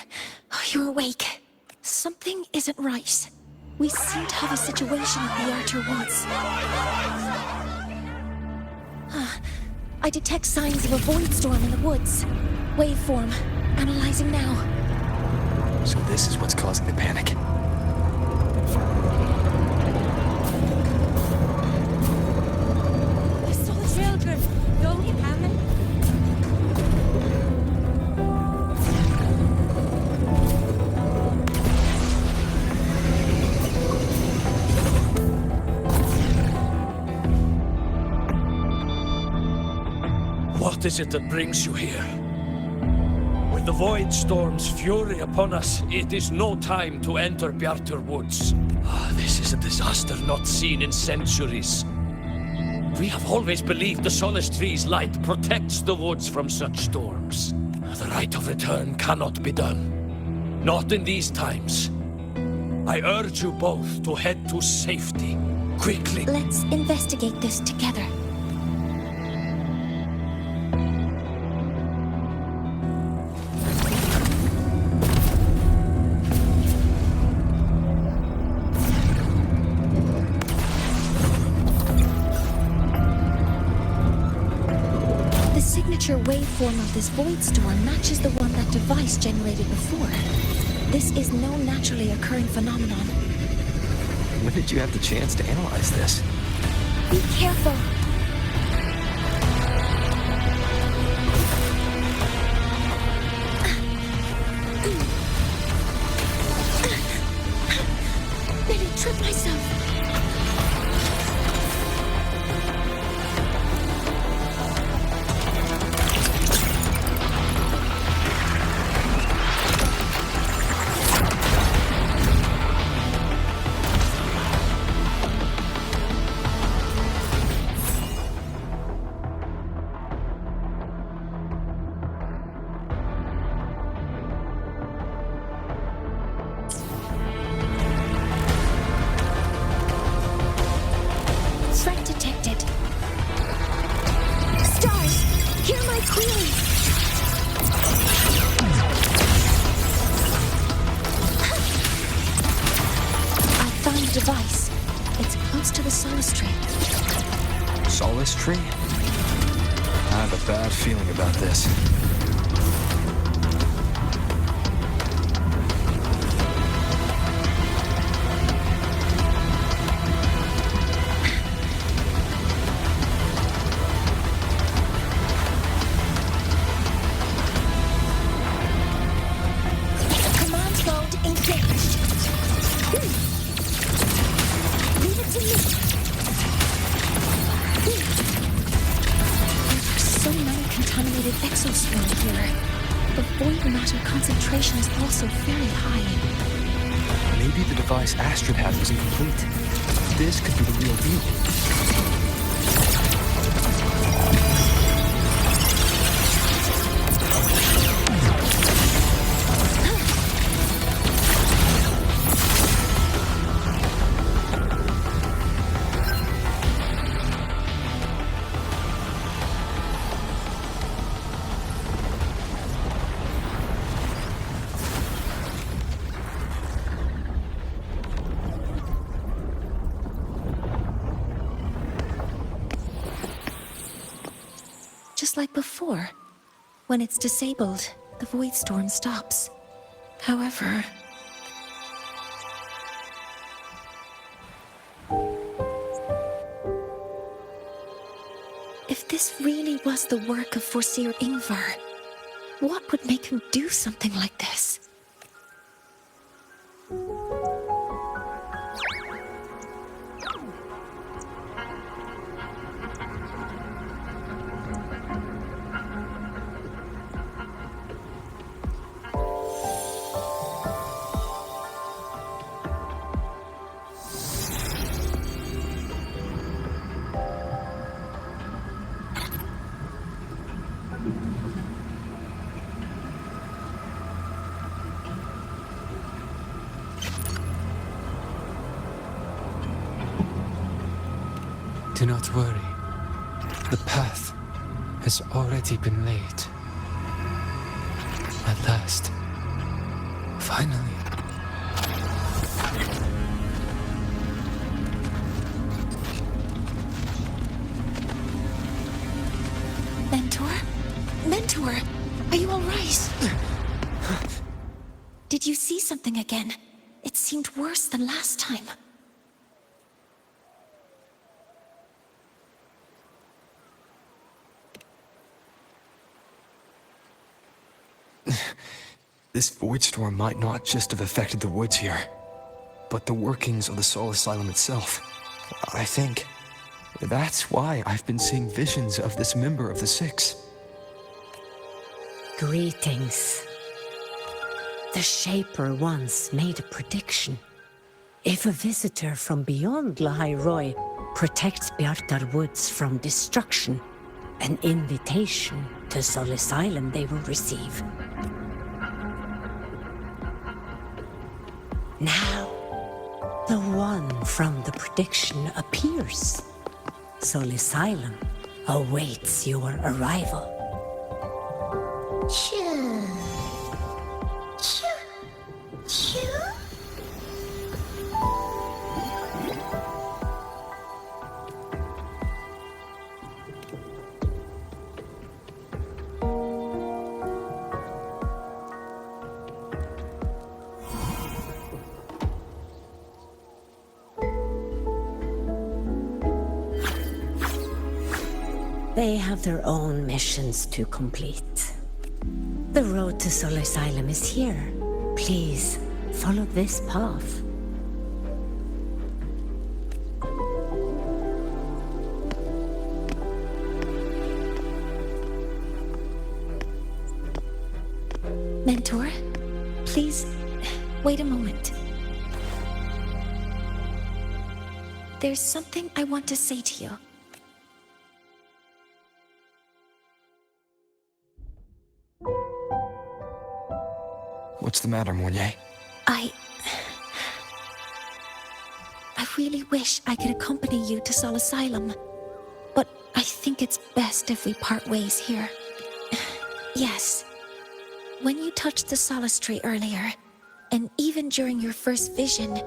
you're awake. Something isn't right. We seem to have a situation at the Outer Woods. I detect signs of a void storm in the woods. Waveform. Analyzing now. So this is what's causing the panic. I saw children. Don't you have it? What is it that brings you here? With the Void Storm's fury upon us, it is no time to enter Bjartur Woods. This is a disaster not seen in centuries. We have always believed the Solace Tree's light protects the woods from such storms. The right of return cannot be done. Not in these times. I urge you both to head to safety, quickly. Let's investigate this together. Waveform of this void storm matches the one that device generated before. This is no naturally occurring phenomenon. When did you have the chance to analyze this? Be careful. Nearly tripped myself. Threat detected. Stars, hear my query. I found a device. It's close to the Solace Tree. Solace Tree? I have a bad feeling about this. storm here. The void matter concentration is also very high. Maybe the device Astrid had was incomplete. This could be the real deal. Just like before. When it's disabled, the void storm stops. However... if this really was the work of Foreseer Ingvar, what would make him do something like this? Do not worry. The path has already been laid. At last. Finally. Mentor? Mentor! Are you alright? Did you see something again? It seemed worse than last time. This void storm might not just have affected the woods here, but the workings of the Soul Asylum itself. I think that's why I've been seeing visions of this member of the Six. Greetings. The Shaper once made a prediction. If a visitor from beyond Lahai protects Bjartar Woods from destruction, an invitation to Soul Asylum they will receive. Now, the one from the prediction appears. Soul Asylum awaits your arrival. Choo. Choo. Choo. They have their own missions to complete. The road to Soul Asylum is here. Please, follow this path. Mentor, please, wait a moment. There's something I want to say to you. What's the matter, Mornye? I really wish I could accompany you to Soul Asylum, but I think it's best if we part ways here. Yes, when you touched the solace tree earlier, and even during your first vision,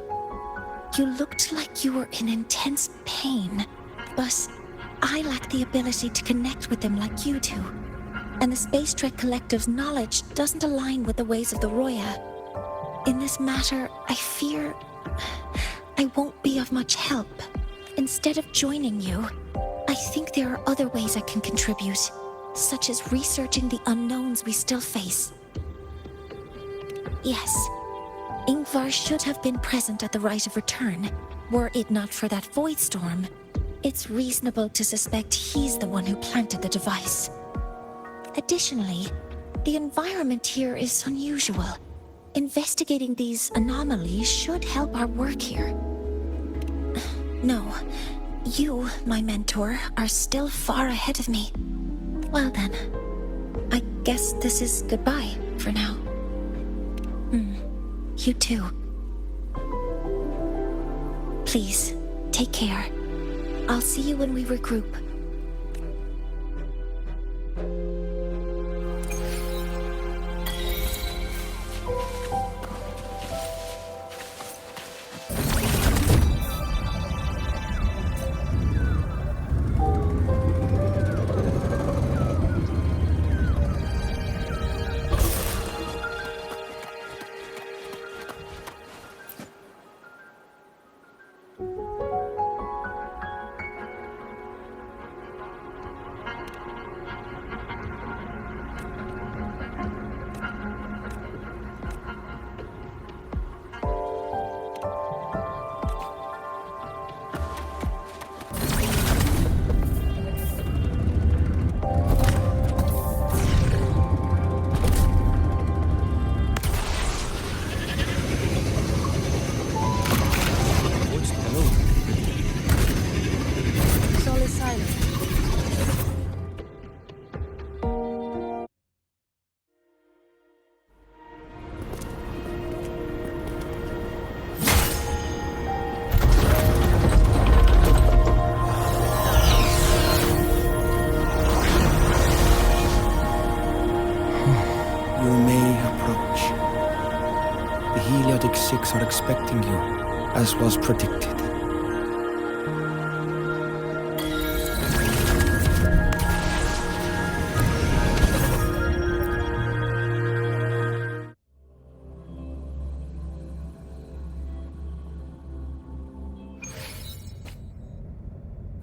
you looked like you were in intense pain, but I lack the ability to connect with them like you do. And the Space Trek Collective's knowledge doesn't align with the ways of the Roya. In this matter, I fear I won't be of much help. Instead of joining you, I think there are other ways I can contribute, such as researching the unknowns we still face. Yes, Ingvar should have been present at the Rite of Return. Were it not for that void storm, it's reasonable to suspect he's the one who planted the device. Additionally, the environment here is unusual. Investigating these anomalies should help our work here. No, you, my mentor, are still far ahead of me. Well then, I guess this is goodbye for now. You too. Please, take care. I'll see you when we regroup. Are expecting you, as was predicted.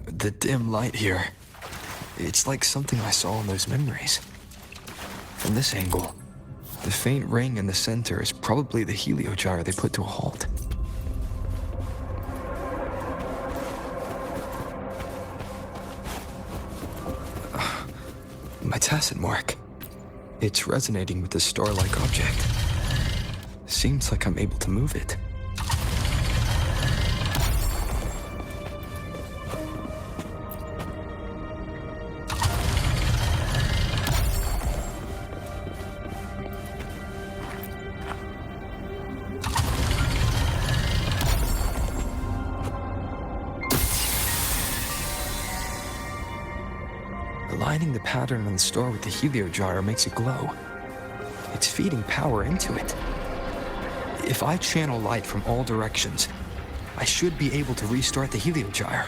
The dim light here. It's like something I saw in those memories. From this angle, the faint ring in the center is probably the heliogyre they put to a halt. My tacit mark. It's resonating with this star-like object. Seems like I'm able to move it. Aligning the pattern on the star with the heliogyre makes it glow. It's feeding power into it. If I channel light from all directions, I should be able to restart the heliogyre.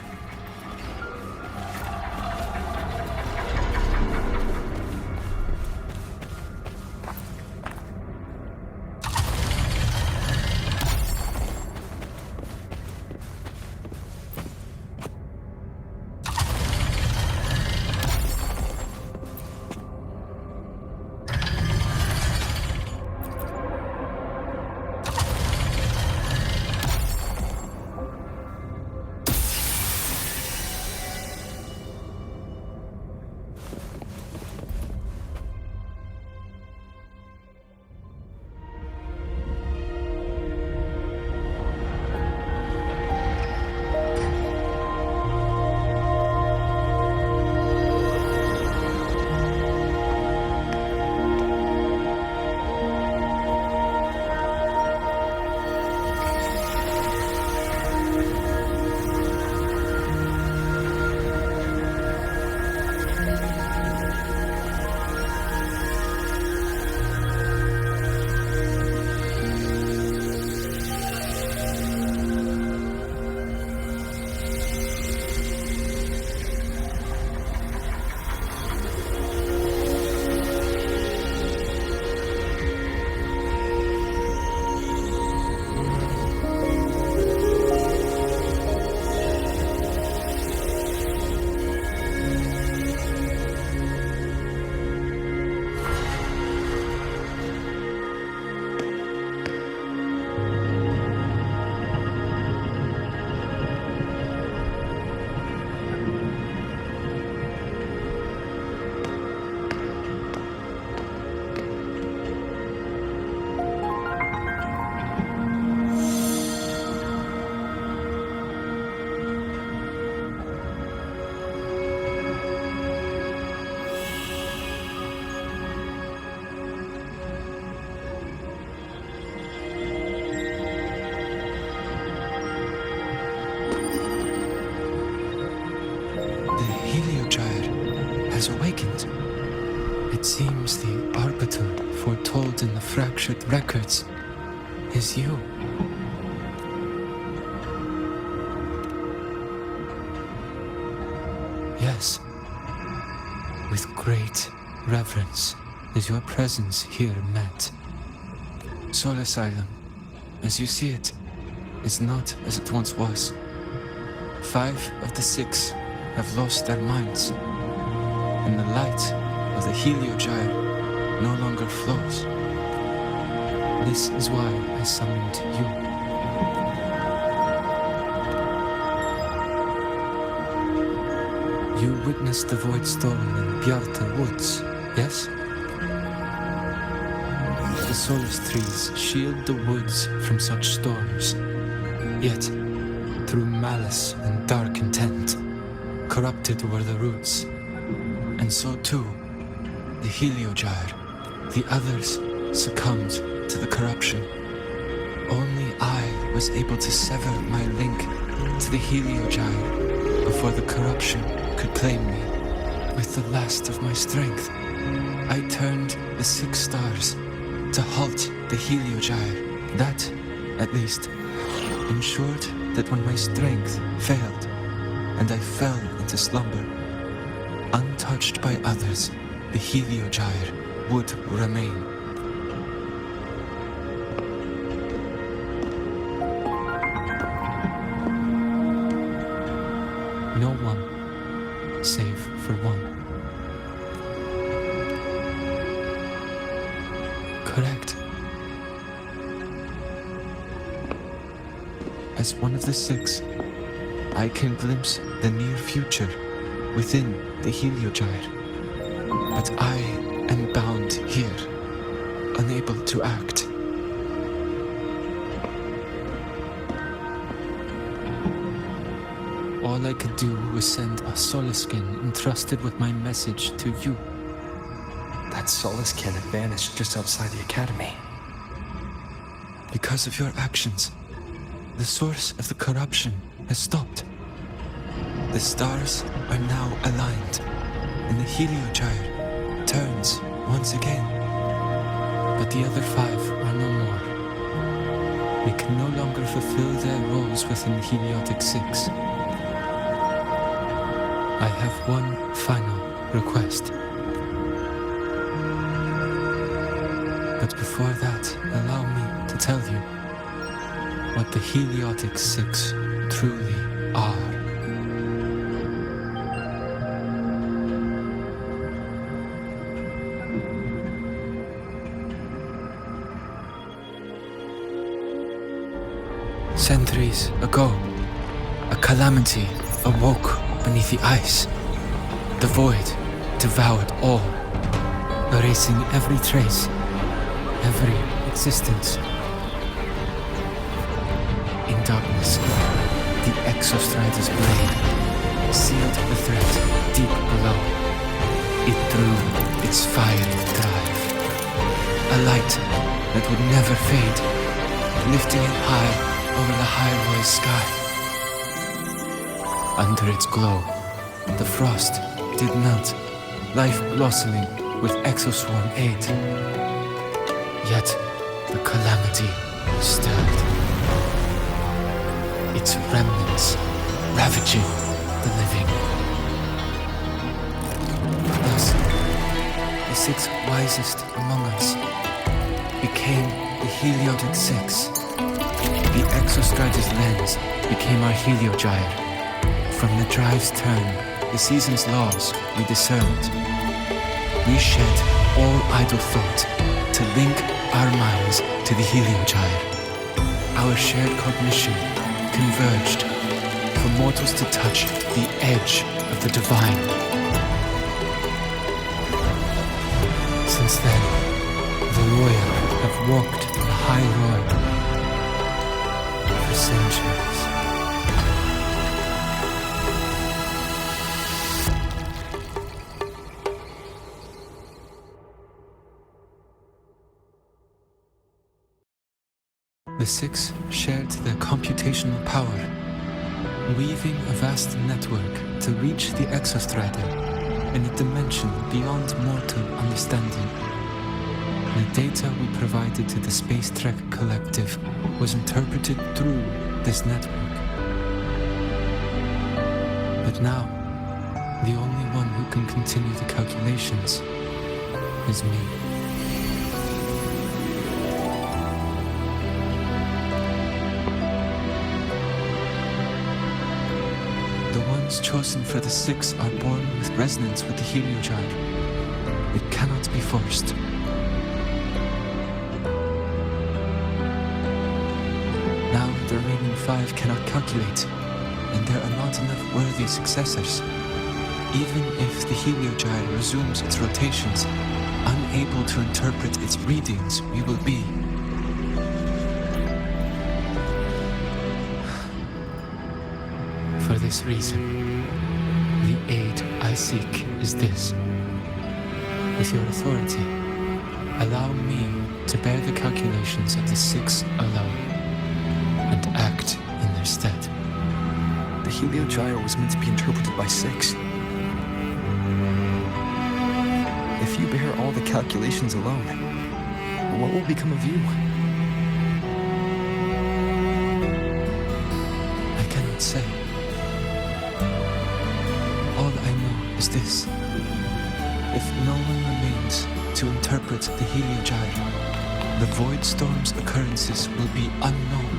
has awakened. It seems the arbiter foretold in the fractured records is you. Yes, with great reverence is your presence here met. Soul Asylum, as you see it, is not as it once was. 5 of the 6 have lost their minds, and the light of the Heliogyre no longer flows. This is why I summoned you. You witnessed the void storm in Bjarta Woods, yes? The Solus trees shield the woods from such storms. Yet, through malice and dark intent, corrupted were the roots. And so too, the Heliogyre, the others succumbed to the corruption. Only I was able to sever my link to the Heliogyre before the corruption could claim me. With the last of my strength, I turned the 6 stars to halt the Heliogyre. That, at least, ensured that when my strength failed and I fell into slumber, untouched by others, the Heliogyre would remain. No one, save for one. Correct. As one of the 6, I can glimpse the near future within the Heliogyre. But I am bound here, unable to act. All I could do was send a Solaskin entrusted with my message to you. That Solaskin had vanished just outside the academy. Because of your actions, the source of the corruption has stopped. The stars are now aligned, and the Heliogyre turns once again. But the other 5 are no more. They can no longer fulfill their roles within the Heliotic 6. I have one final request. But before that, allow me to tell you what the Heliotic 6 truly are. Centuries ago, a calamity awoke beneath the ice. The void devoured all, erasing every trace, every existence. In darkness, the Exostrider's blade sealed the threat deep below. It drew its fiery drive, a light that would never fade, lifting it high over the high-rise sky. Under its glow, the frost did melt, life blossoming with Exoswarm aid. Yet, the calamity stirred, its remnants ravaging the living. Thus, the 6 wisest among us became the Heliotic 6. The Exostrider's lens became our Heliogyre. From the drive's turn, the season's laws we discerned. We shed all idle thought to link our minds to the Heliogyre. Our shared cognition converged for mortals to touch the edge of the divine. Since then, the royal have walked in the high road for centuries. The 6 shared their computational power, weaving a vast network to reach the Exostrider in a dimension beyond mortal understanding. The data we provided to the Space Trek Collective was interpreted through this network. But now, the only one who can continue the calculations is me. The ones chosen for the 6 are born with resonance with the heliogyre. It cannot be forced. Now the remaining 5 cannot calculate, and there are not enough worthy successors. Even if the heliogyre resumes its rotations, unable to interpret its readings, we will be. For this reason, the aid I seek is this. With your authority, allow me to bear the calculations of the 6 alone, and act in their stead. The heliogyre was meant to be interpreted by 6. If you bear all the calculations alone, what will become of you? I cannot say. All I know is this. If no one remains to interpret the heliogyre, the void storm's occurrences will be unknown.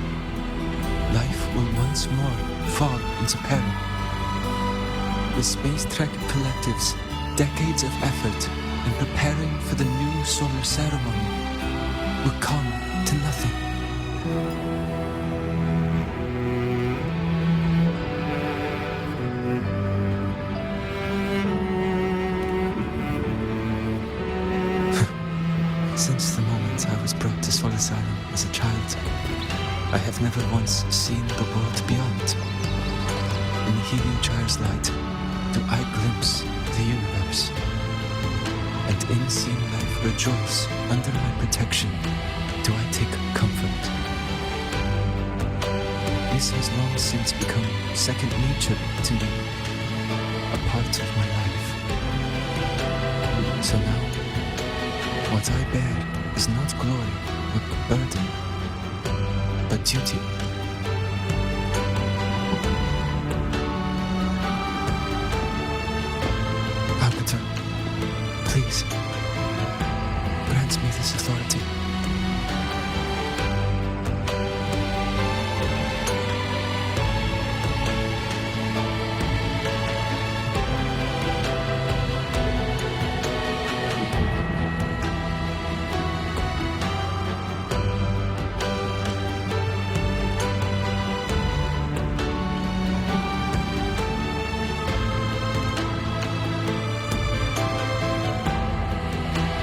Life will once more fall into peril. The Space Trek Collective's decades of effort in preparing for the new solar ceremony will come to nothing. Since the moment I was brought to Sol Asylum as a child, I have never once seen the world beyond. In the heliogyre's light, do I glimpse the universe. And in seeing life rejoice under my protection, do I take comfort. This has long since become second nature to me, a part of my life. So now, what I bear is not glory or burden, but duty. Arbiter, please, grant me this authority.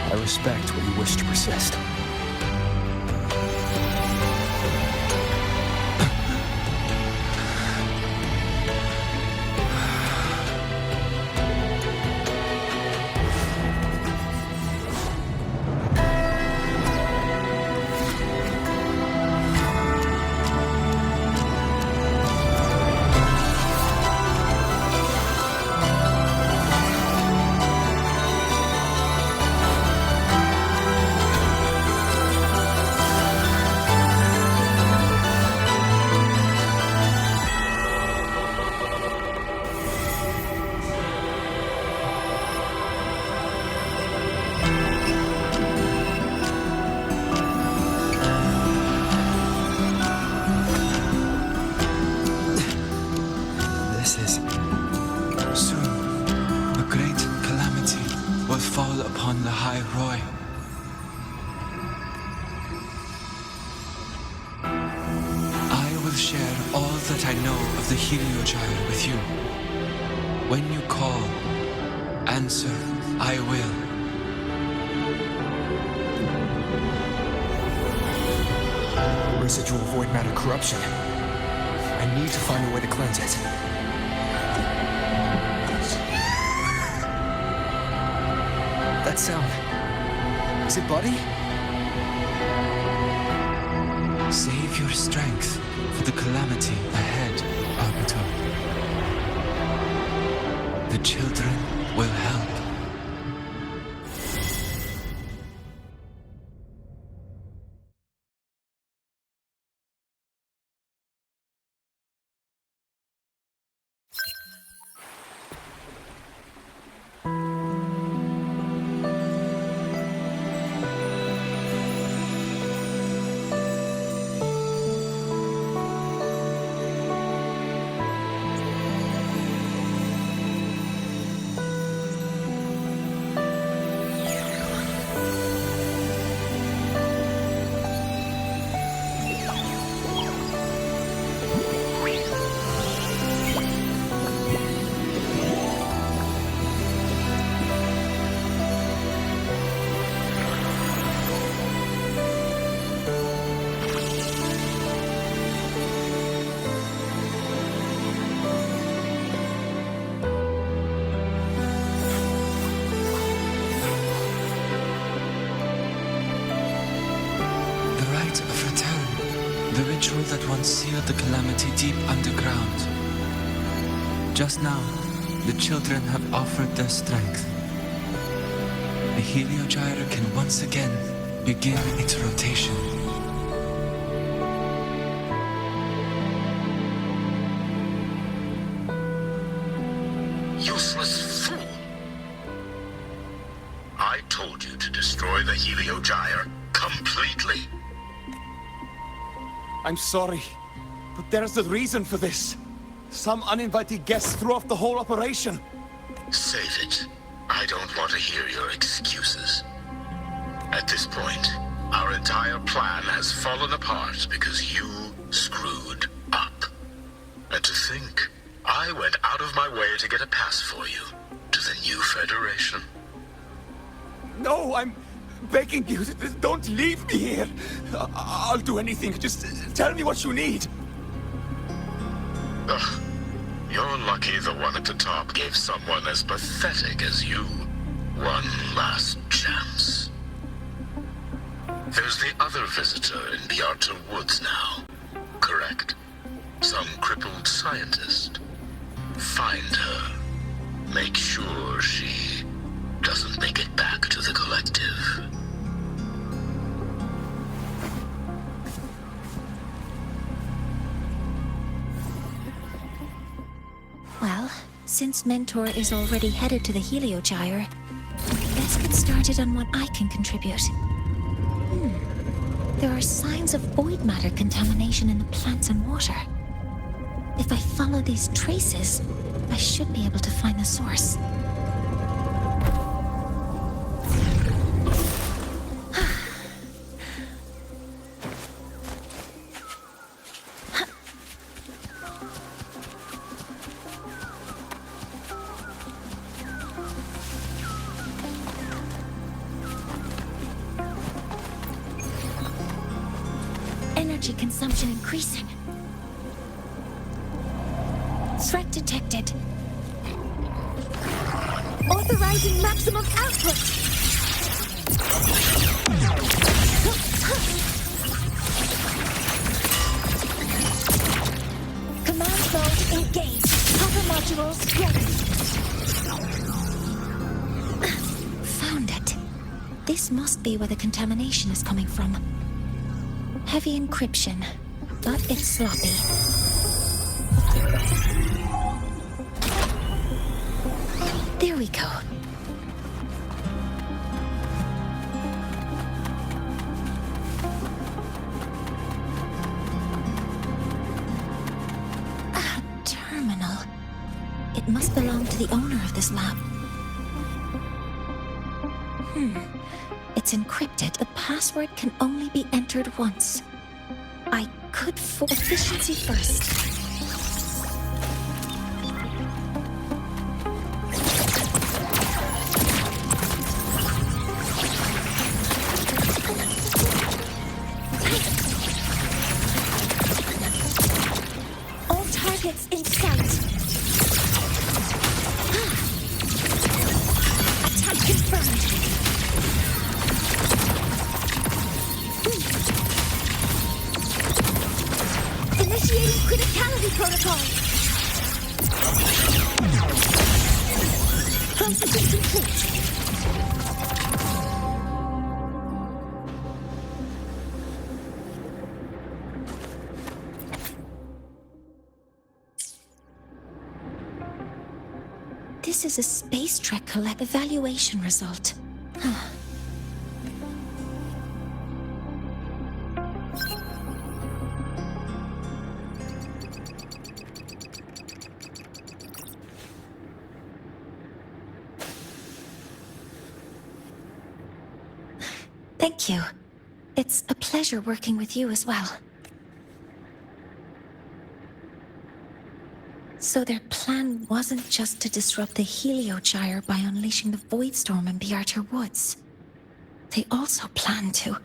I respect what you wish to persist. Soon, a great calamity will fall upon the High Roy. I will share all that I know of the heliogyre with you. When you call, answer, I will. Residual void matter corruption. I need to find a way to cleanse it. That sound. Is it Buddy? Save your strength for the calamity ahead, Arbiter. The children will help. The ritual that once sealed the calamity deep underground. Just now, the children have offered their strength. The Heliogyre can once again begin its rotation. Useless fool! I told you to destroy the Heliogyre completely. I'm sorry, but there's a reason for this. Some uninvited guests threw off the whole operation. Save it. I don't want to hear your excuses. At this point, our entire plan has fallen apart because you screwed up. And to think, I went out of my way to get a pass for you to the new Federation. No, I'm begging you, don't leave me here. I'll do anything. Just tell me what you need. Ugh. You're lucky the one at the top gave someone as pathetic as you one last chance. There's the other visitor in Bjarta Woods now, correct? Some crippled scientist. Find her. Make sure she doesn't make it back to the collective. Well, since Mentor is already headed to the Heliogyre, let's get started on what I can contribute. There are signs of void matter contamination in the plants and water. If I follow these traces, I should be able to find the source. Energy consumption increasing. Threat detected. Authorizing maximum output. Command mode engaged. Cover modules ready. Found it. This must be where the contamination is coming from. Heavy encryption, but it's sloppy. There we go. A terminal. It must belong to the owner of this lab. It's encrypted. The password can only be entered once. I could for efficiency first. All targets in sight. Attack confirmed. Initiating criticality protocol. is complete. This is a space trek collect evaluation result. Thank you. It's a pleasure working with you as well. So their plan wasn't just to disrupt the Heliogyre by unleashing the Void Storm in the Outer Woods. They also planned to...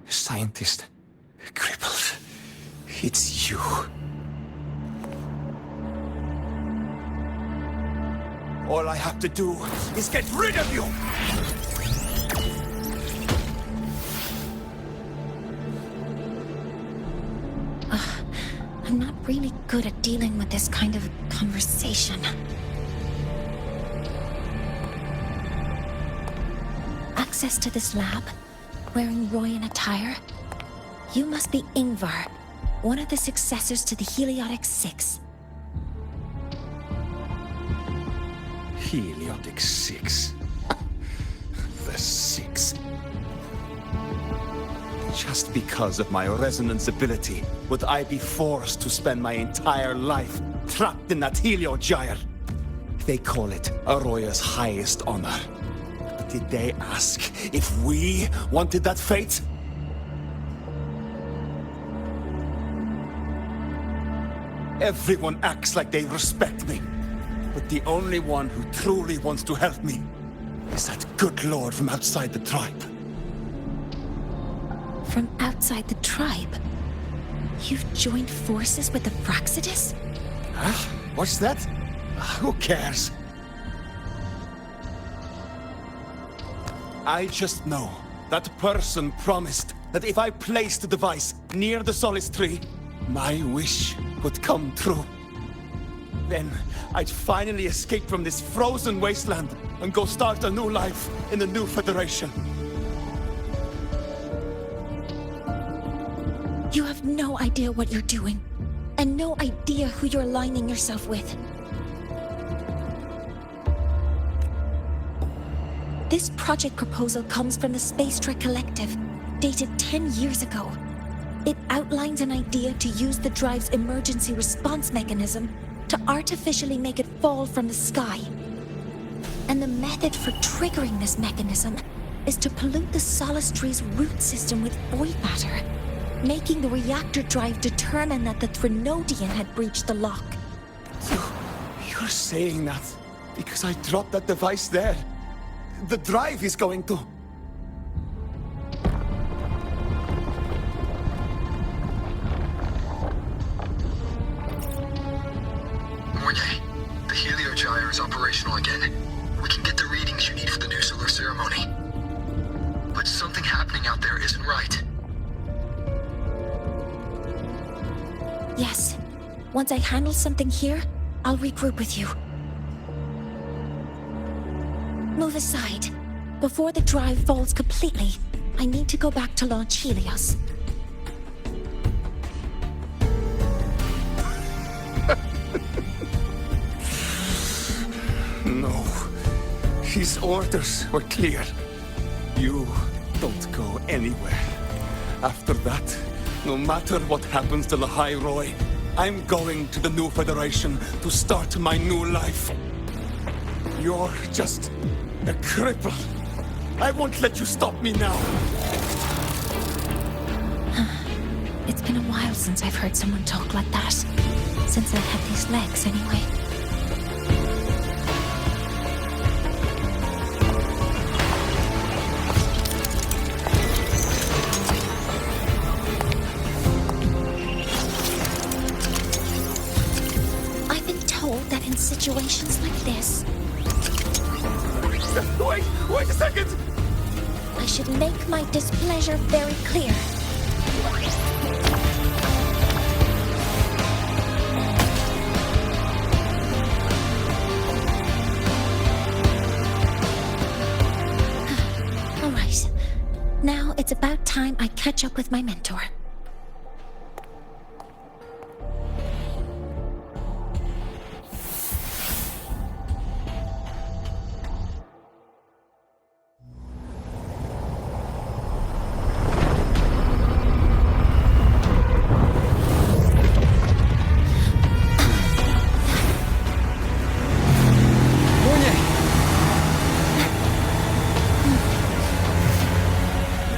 Scientist, crippled. It's you. All I have to do is get rid of you! I'm not really good at dealing with this kind of conversation. Access to this lab? Wearing Royan attire? You must be Ingvar, one of the successors to the Heliotic Six. Heliotic Six. The Six. Just because of my resonance ability, would I be forced to spend my entire life trapped in that Heliogyre? They call it Aroya's highest honor. But did they ask if we wanted that fate? Everyone acts like they respect me. But the only one who truly wants to help me is that good lord from outside the tribe. From outside the tribe? You've joined forces with the Praxidus? Huh? What's that? Who cares? I just know that person promised that if I placed the device near the Solace Tree, my wish would come true. Then I'd finally escape from this frozen wasteland and go start a new life in the new Federation. You have no idea what you're doing, and no idea who you're aligning yourself with. This project proposal comes from the Space Trek Collective, dated 10 years ago. It outlines an idea to use the drive's emergency response mechanism to artificially make it fall from the sky. And the method for triggering this mechanism is to pollute the Solace Tree's root system with void matter, making the reactor drive determine that the Threnodian had breached the lock. You're saying that because I dropped that device there. The drive is going to... Mornye, the Heliogyre is operational again. We can get the readings you need for the new solar ceremony. But something happening out there isn't right. Yes. Once I handle something here, I'll regroup with you. Move aside. Before the drive falls completely, I need to go back to launch Helios. No. His orders were clear. You don't go anywhere. After that, no matter what happens to Lahai Roy, I'm going to the new Federation to start my new life. You're just a cripple. I won't let you stop me now. It's been a while since I've heard someone talk like that. Since I had these legs, anyway. I've been told that in in situations like this. Wait a second! I should make my displeasure very clear. All right. Now it's about time I catch up with my mentor.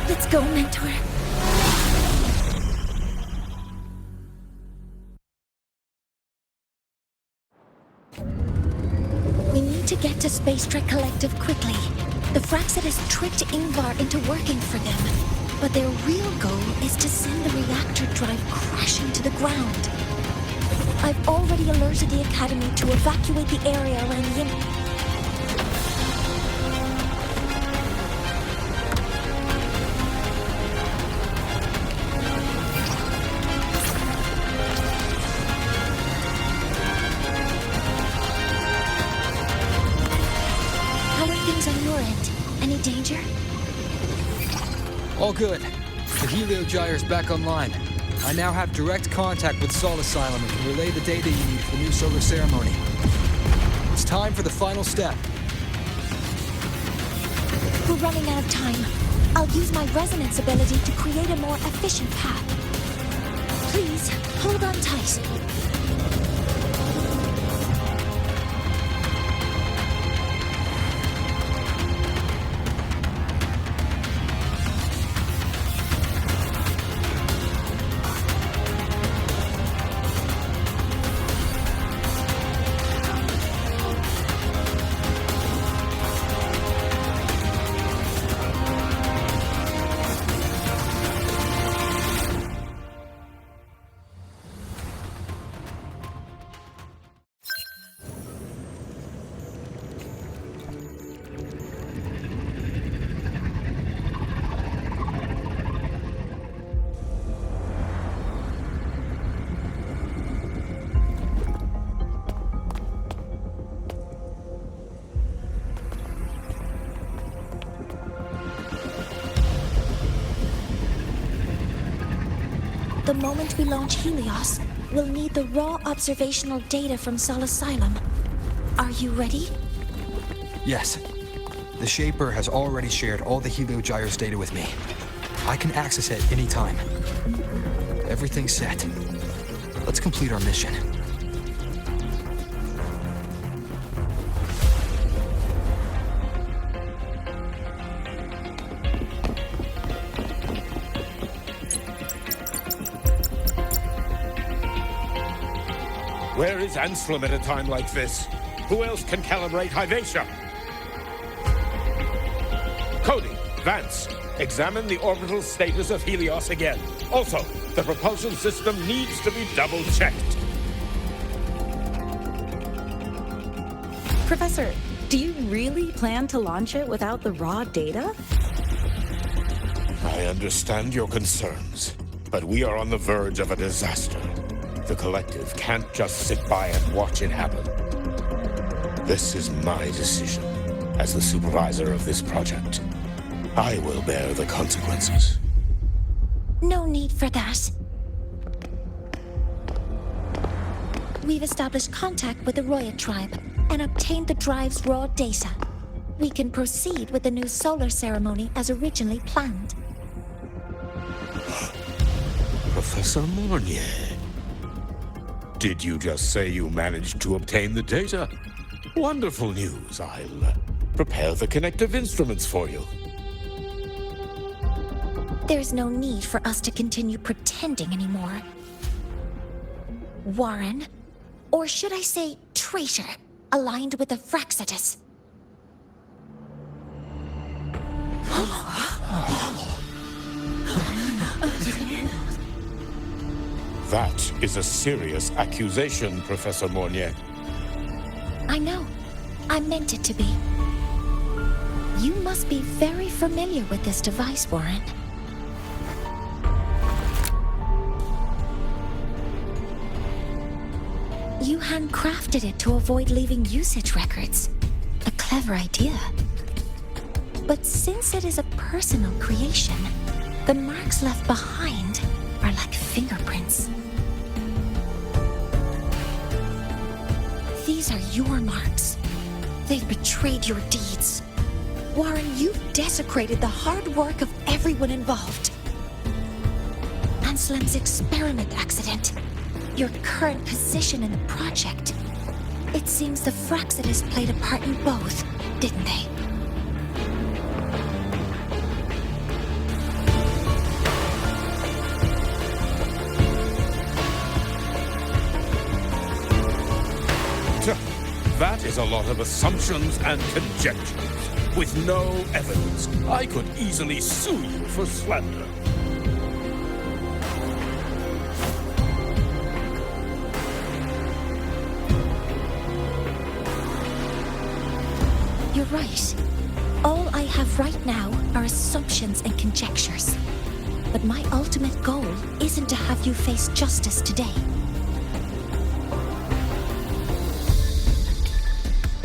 Let's go, mentor. We need to get to Space Trek Collective quickly. The Fraxidus tricked Ingvar into working for them, but their real goal is to send the reactor drive crashing to the ground. I've already alerted the Academy to evacuate the area around the on your end. Any danger? All good. The Heliogyre's back online. I now have direct contact with Sol Asylum and can relay the data you need for the new solar ceremony. It's time for the final step. We're running out of time. I'll use my resonance ability to create a more efficient path. Please, hold on tight. The moment we launch Helios, we'll need the raw observational data from Sol Asylum. Are you ready? Yes. The Shaper has already shared all the Heliogyre's data with me. I can access it anytime. Everything's set. Let's complete our mission. Where is Anselm at a time like this? Who else can calibrate Hyvatia? Cody, Vance, examine the orbital status of Helios again. Also, the propulsion system needs to be double-checked. Professor, do you really plan to launch it without the raw data? I understand your concerns, but we are on the verge of a disaster. The Collective can't just sit by and watch it happen. This is my decision as the supervisor of this project. I will bear the consequences. No need for that. We've established contact with the Roya tribe and obtained the drive's raw data. We can proceed with the new solar ceremony as originally planned. Professor Mornye, did you just say you managed to obtain the data? Wonderful news. I'll prepare the connective instruments for you. There's no need for us to continue pretending anymore. Warren, or should I say traitor, aligned with the Fraxidus. That is a serious accusation, Professor Mornye. I know. I meant it to be. You must be very familiar with this device, Warren. You handcrafted it to avoid leaving usage records. A clever idea. But since it is a personal creation, the marks left behind are like fingerprints. These are your marks. They've betrayed your deeds. Warren, you've desecrated the hard work of everyone involved. Anselm's experiment accident. Your current position in the project. It seems the Fraxidus played a part in both, didn't they? That is a lot of assumptions and conjectures, with no evidence. I could easily sue you for slander. You're right. All I have right now are assumptions and conjectures. But my ultimate goal isn't to have you face justice today.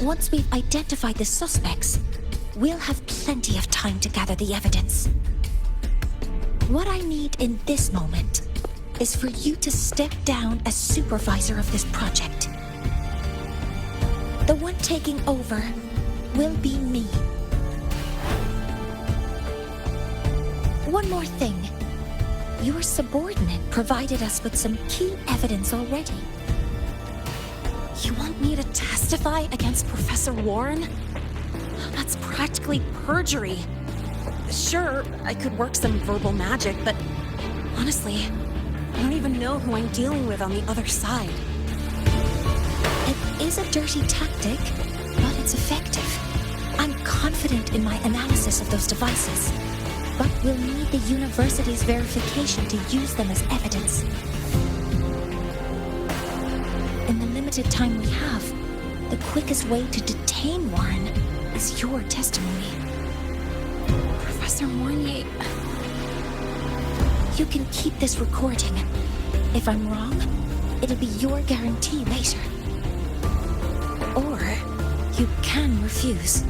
Once we've identified the suspects, we'll have plenty of time to gather the evidence. What I need in this moment is for you to step down as supervisor of this project. The one taking over will be me. One more thing. Your subordinate provided us with some key evidence already. You want me to testify against Professor Warren? That's practically perjury. Sure, I could work some verbal magic, but honestly, I don't even know who I'm dealing with on the other side. It is a dirty tactic, but it's effective. I'm confident in my analysis of those devices, but we'll need the university's verification to use them as evidence. In the limited time we have, the quickest way to detain Warren is your testimony. Professor Mornye... You can keep this recording. If I'm wrong, it'll be your guarantee later. Or you can refuse.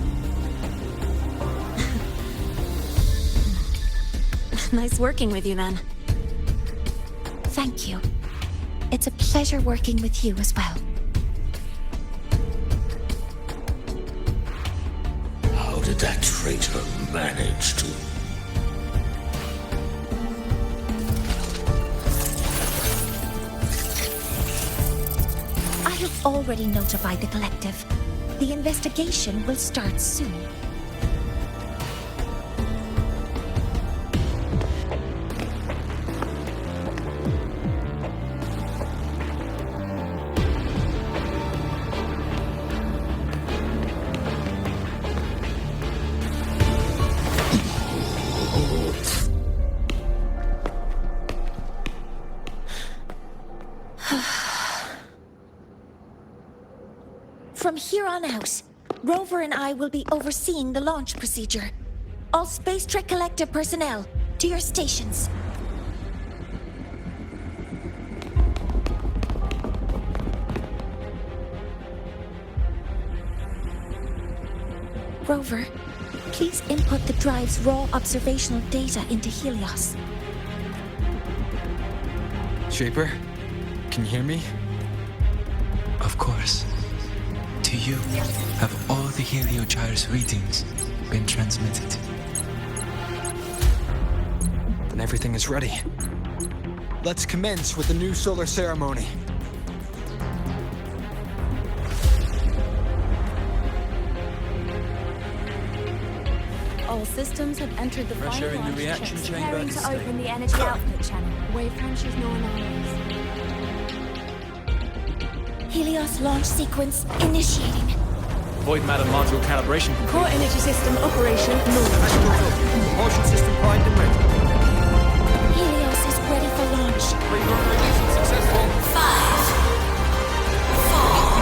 Nice working with you, then. Thank you. It's a pleasure working with you as well. How did that traitor manage to... I have already notified the collective. The investigation will start soon. From here on out, Rover and I will be overseeing the launch procedure. All Space Trek Collective personnel, to your stations. Rover, please input the drive's raw observational data into Helios. Shaper, can you hear me? Of course. To you, have all the Heliogyre's readings been transmitted? Then everything is ready. Let's commence with the new solar ceremony. All systems have entered the final Pressuring the launch reaction checks. chamber. Preparing to open the energy output channel. Waveframe shows no anomalies. Helios launch sequence initiating. Void matter module calibration complete. Core energy system operation normal. Propulsion system primed and ready. Helios is ready for launch. Reprogrammation successful. 5, 4,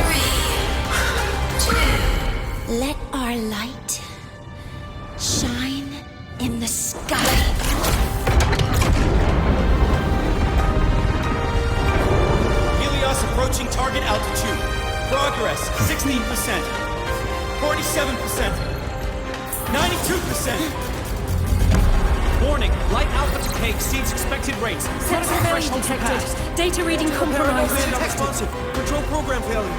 3, progress. 16%. 47%. 92%. Warning, light alpha decay exceeds expected rates. Sensor failure detected. Data reading compromised. Responsive. Control program failure.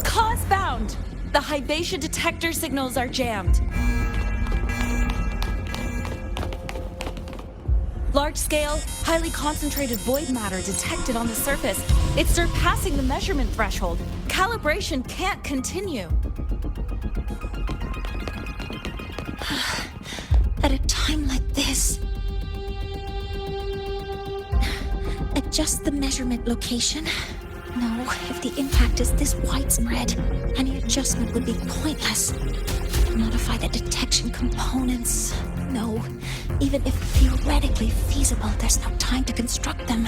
Cause bound! The Hybatia detector signals are jammed. Large-scale, highly concentrated void matter detected on the surface. It's surpassing the measurement threshold. Calibration can't continue. At a time like this, adjust the measurement location. No, if the impact is this widespread, any adjustment would be pointless. Modify the detection components. No, even if theoretically feasible, there's no time to construct them.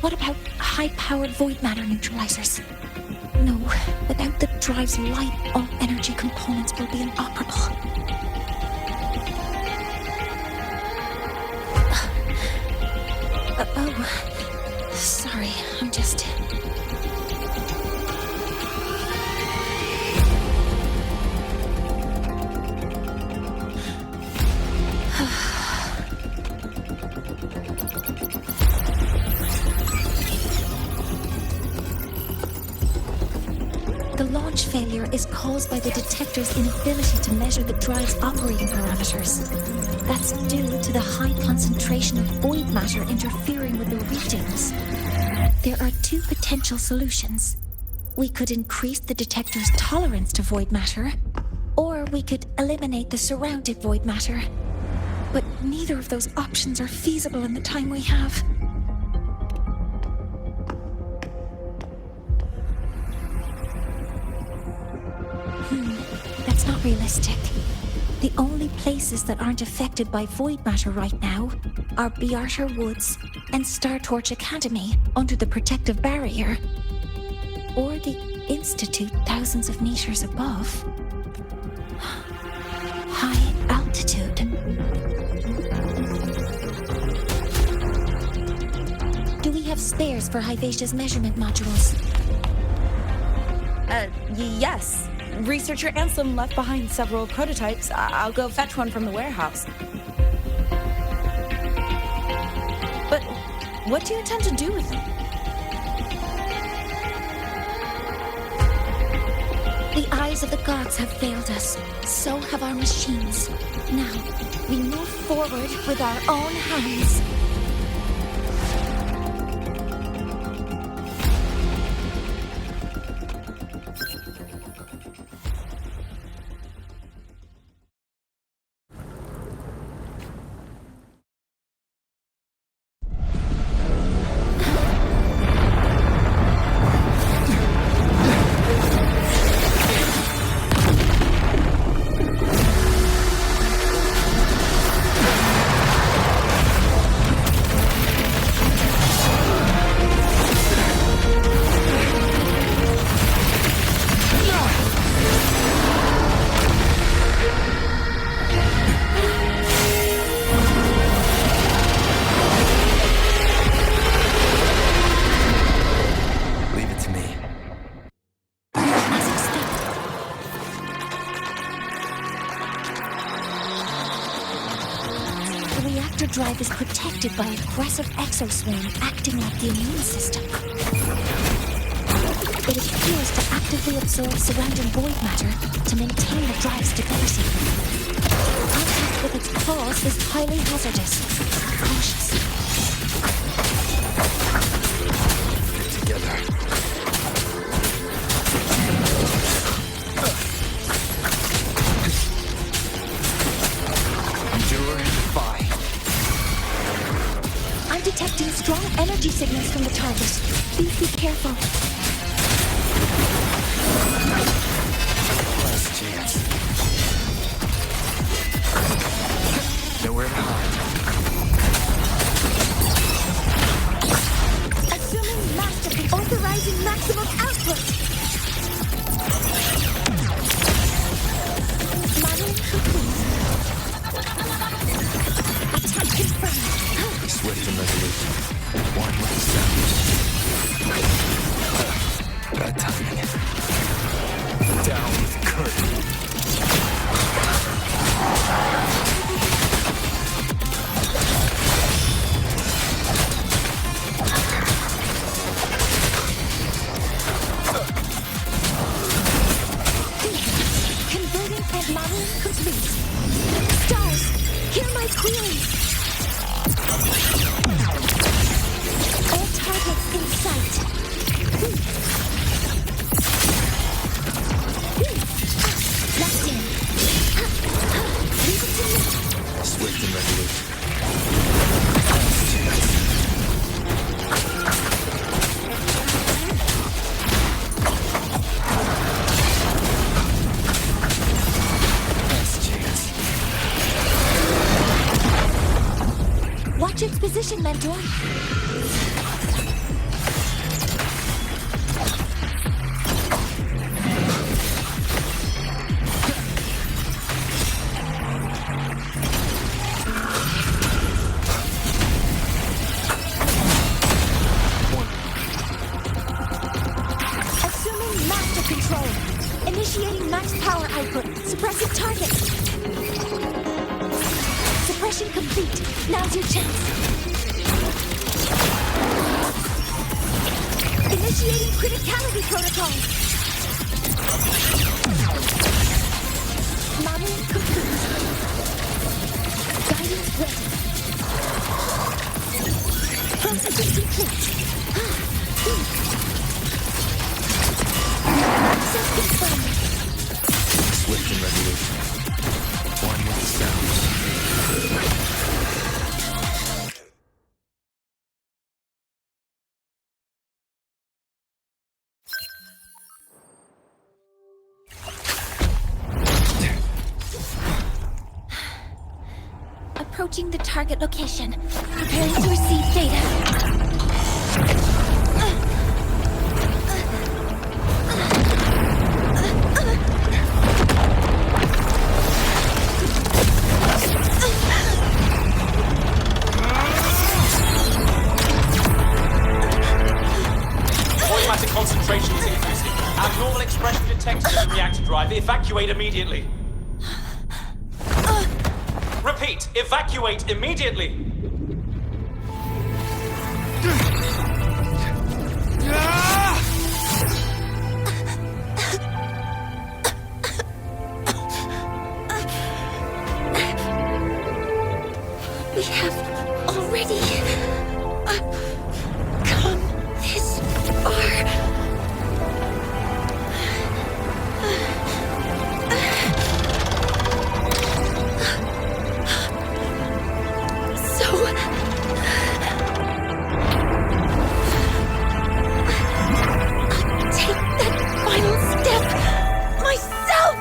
What about high-powered void matter neutralizers? No, without the drive's light, all energy components will be inoperable. Sorry, I'm just... The launch failure is caused by the detector's inability to measure the drive's operating parameters. That's due to the high concentration of void matter interfering with the readings. There are two potential solutions. We could increase the detector's tolerance to void matter, or we could eliminate the surrounding void matter. But neither of those options are feasible in the time we have. That's not realistic. The only places that aren't affected by void matter right now are Bearter Woods and Startorch Academy under the protective barrier. Or the Institute thousands of meters above. High altitude. Do we have spares for Hyvatia's measurement modules? Yes. Researcher Ansem left behind several prototypes. I'll go fetch one from the warehouse. But what do you intend to do with them? The eyes of the gods have failed us. So have our machines. Now, we move forward with our own hands. Drive is protected by aggressive exoswarm acting like the immune system. It appears to actively absorb surrounding void matter to maintain the drive's stability. Contact with its claws is highly hazardous. Cautious. Together. I'm detecting strong energy signals from the target. Please be careful. Last chance. Nowhere to hide. Assuming mastery, authorizing maximum output. position, Mentor. Assuming master control. Initiating max power output. Suppressing target. Suppression complete. Now's your chance. Initiating criticality protocol. Modeling complete. Guidance ready. Processing complete. Access confirmed. Swift and resolute. One with the sounds. Approaching the target location. Preparing to receive data. Automatic concentration is increasing. Abnormal expression detected in the reactor drive. Evacuate immediately. Repeat, evacuate immediately. We have already come this far. Take that final step myself!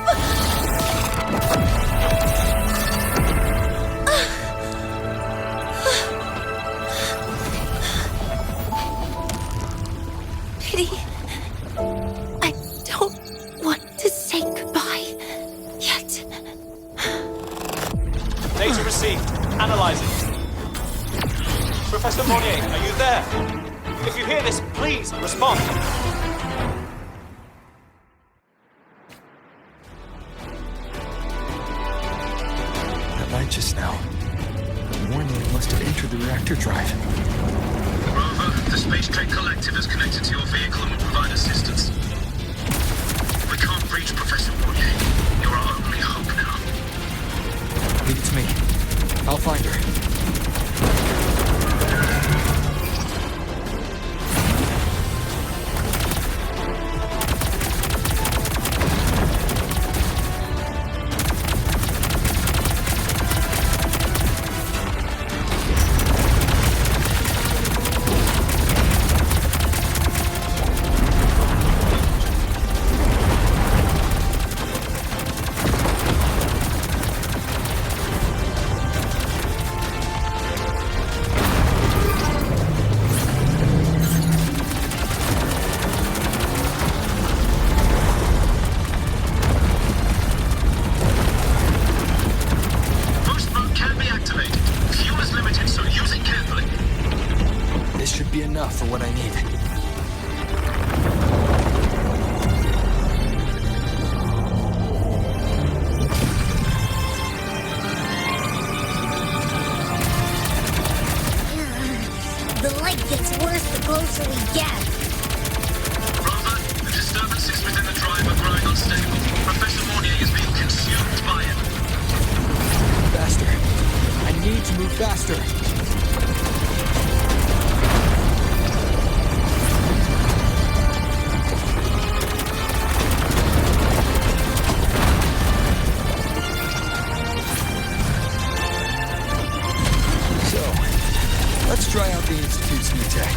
Pity. I don't want to say goodbye yet. Data received. Analyzing. Professor Mornye, are you there? If you hear this, please respond. That light just now. Mornye must have entered the reactor drive. Rover, the Space Trek Collective is connected to your vehicle and will provide assistance. We can't reach Professor Mornye. You're our only hope now. Leave it to me. I'll find her. Be enough for what I need. The light gets worse the closer we get. Rover, the disturbances within the drive are growing unstable. Professor Mornye is being consumed by it. Faster. I need to move faster. Let's try out the Institute's new tech.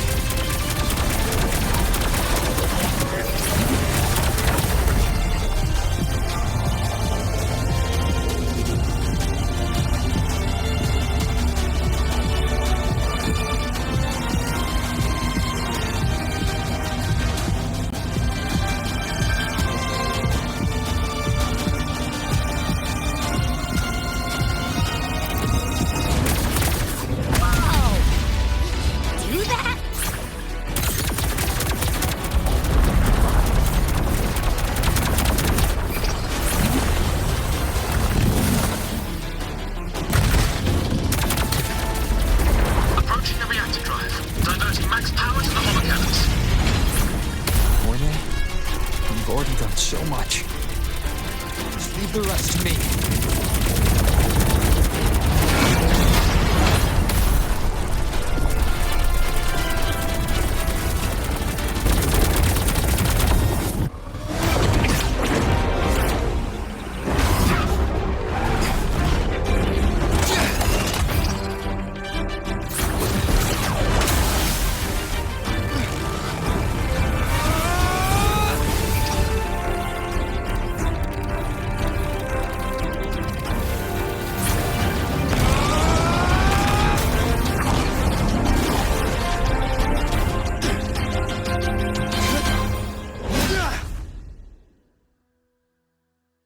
Leave the rest to me.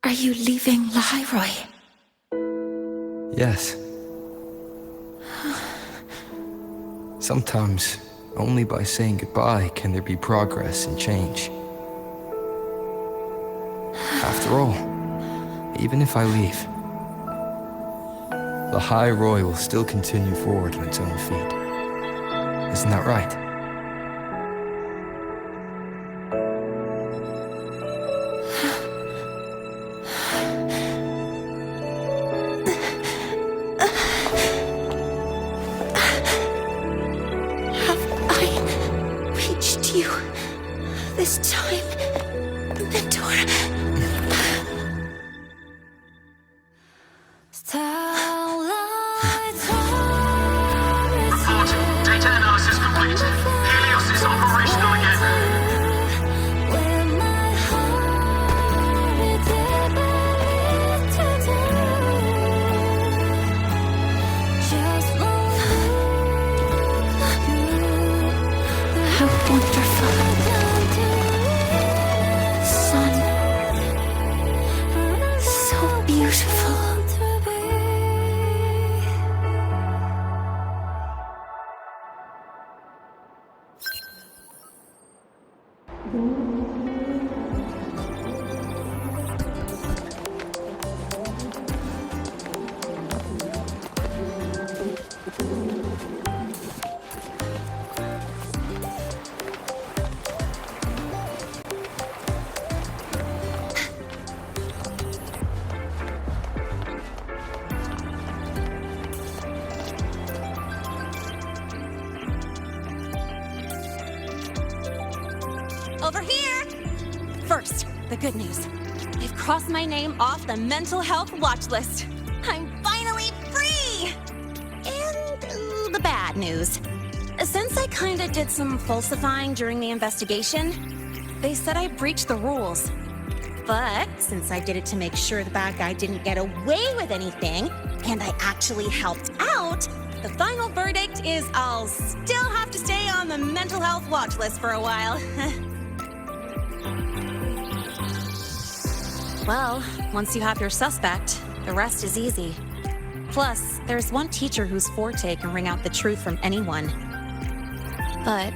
Are you leaving Lahairoi? Yes. Sometimes, only by saying goodbye can there be progress and change. After all, even if I leave, Lahairoi will still continue forward on its own feet. Isn't that right? This time, Mentor. Report. Data analysis complete. Helios is operational again. How wonderful. Beautiful. Over here! First, the good news. I've crossed my name off the mental health watch list. I'm finally free! And the bad news. Since I kinda did some falsifying during the investigation, they said I breached the rules. But since I did it to make sure the bad guy didn't get away with anything, and I actually helped out, the final verdict is I'll still have to stay on the mental health watch list for a while. Well, once you have your suspect, the rest is easy. Plus, there's one teacher whose forte can wring out the truth from anyone. But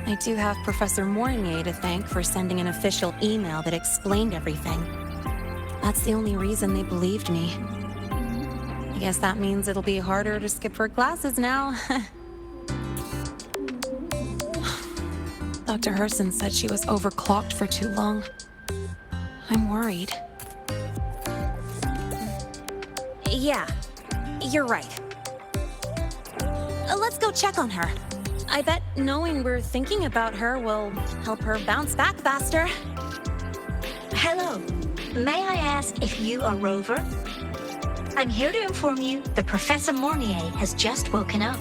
I do have Professor Mornye to thank for sending an official email that explained everything. That's the only reason they believed me. I guess that means it'll be harder to skip her classes now. Dr. Herson said she was overclocked for too long. I'm worried. Yeah, you're right. Let's go check on her. I bet knowing we're thinking about her will help her bounce back faster. Hello. May I ask if you are Rover? I'm here to inform you that Professor Mornye has just woken up.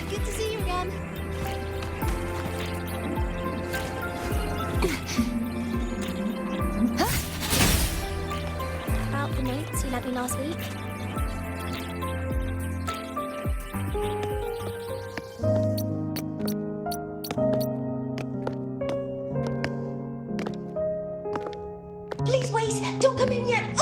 Good to see you again. About the notes you lent me last week. Please wait! Don't come in yet!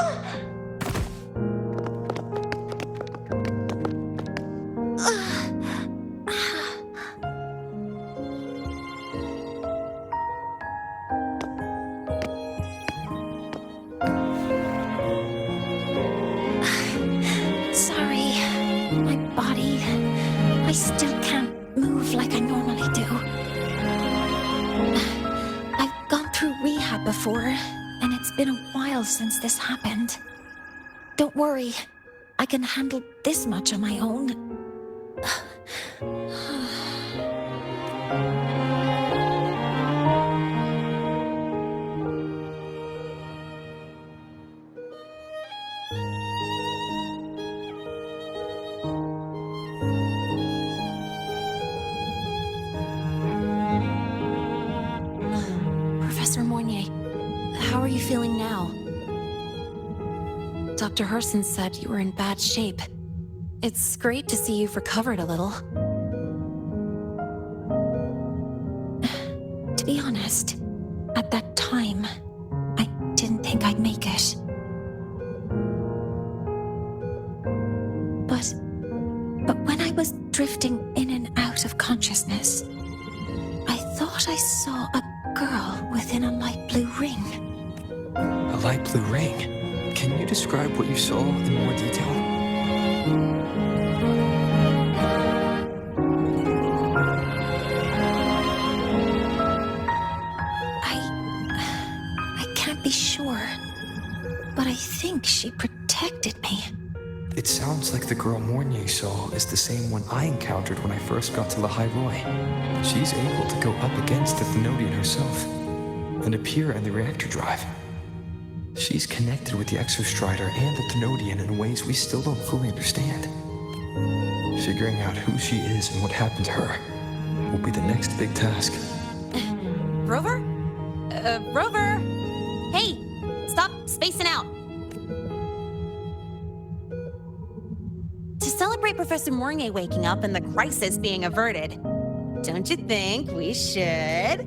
before, and it's been a while since this happened. Don't worry, I can handle this much on my own. Professor Mornye, how are you feeling now? Dr. Herson said you were in bad shape. It's great to see you've recovered a little. To be honest, at that time, I didn't think I'd make it. But when I was drifting in and out of consciousness, I thought I saw a girl within a light blue ring. A light blue ring? Can you describe what you saw in more detail? I can't be sure, but I think she protected me. It sounds like the girl Mornye saw is the same one I encountered when I first got to Lahai Roi. She's able to go up against the Thenodian herself and appear in the reactor drive. She's connected with the Exostrider and the Thenodian in ways we still don't fully understand. Figuring out who she is and what happened to her will be the next big task. Rover? Rover! Hey! Stop spacing out! To celebrate Professor Mornye waking up and the crisis being averted, don't you think we should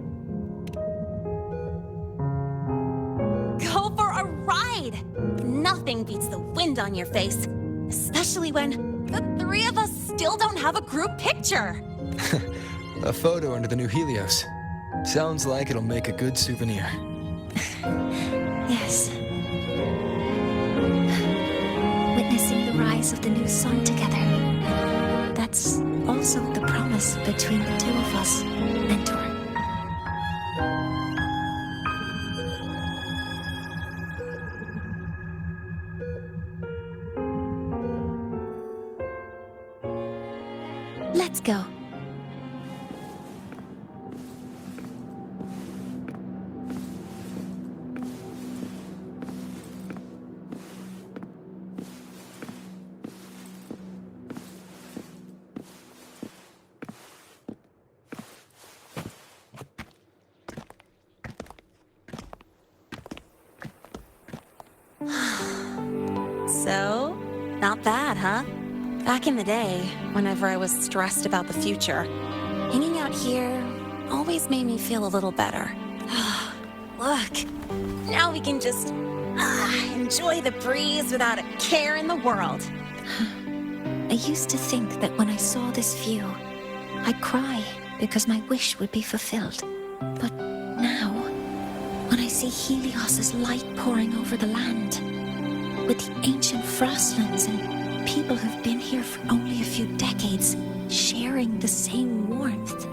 go for a ride? Nothing beats the wind on your face, especially when the three of us still don't have a group picture. A photo under the new Helios. Sounds like it'll make a good souvenir. Yes. Witnessing the rise of the new sun together. That's also the promise between the two of us, Mentor. Let's go. So, not bad, huh? Back in the day, whenever I was stressed about the future, hanging out here always made me feel a little better. Look, now we can just enjoy the breeze without a care in the world. I used to think that when I saw this view, I'd cry because my wish would be fulfilled. But now, when I see Helios's light pouring over the land, with the ancient frostlands and people who've been here for only a few decades sharing the same warmth,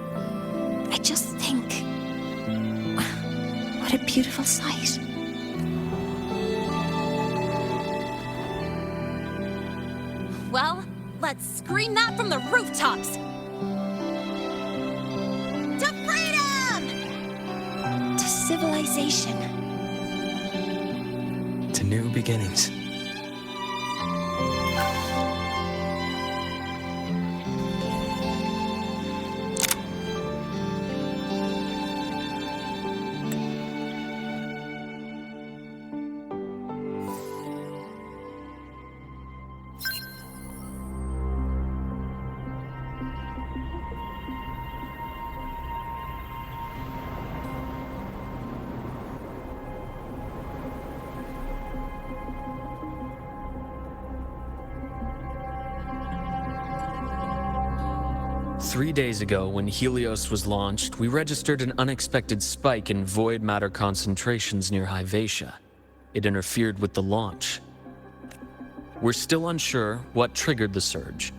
I just think, what a beautiful sight. Well, let's scream that from the rooftops! To freedom! To civilization. To new beginnings. Three days ago, when Helios was launched, we registered an unexpected spike in void matter concentrations near Hyvatia. It interfered with the launch. We're still unsure what triggered the surge,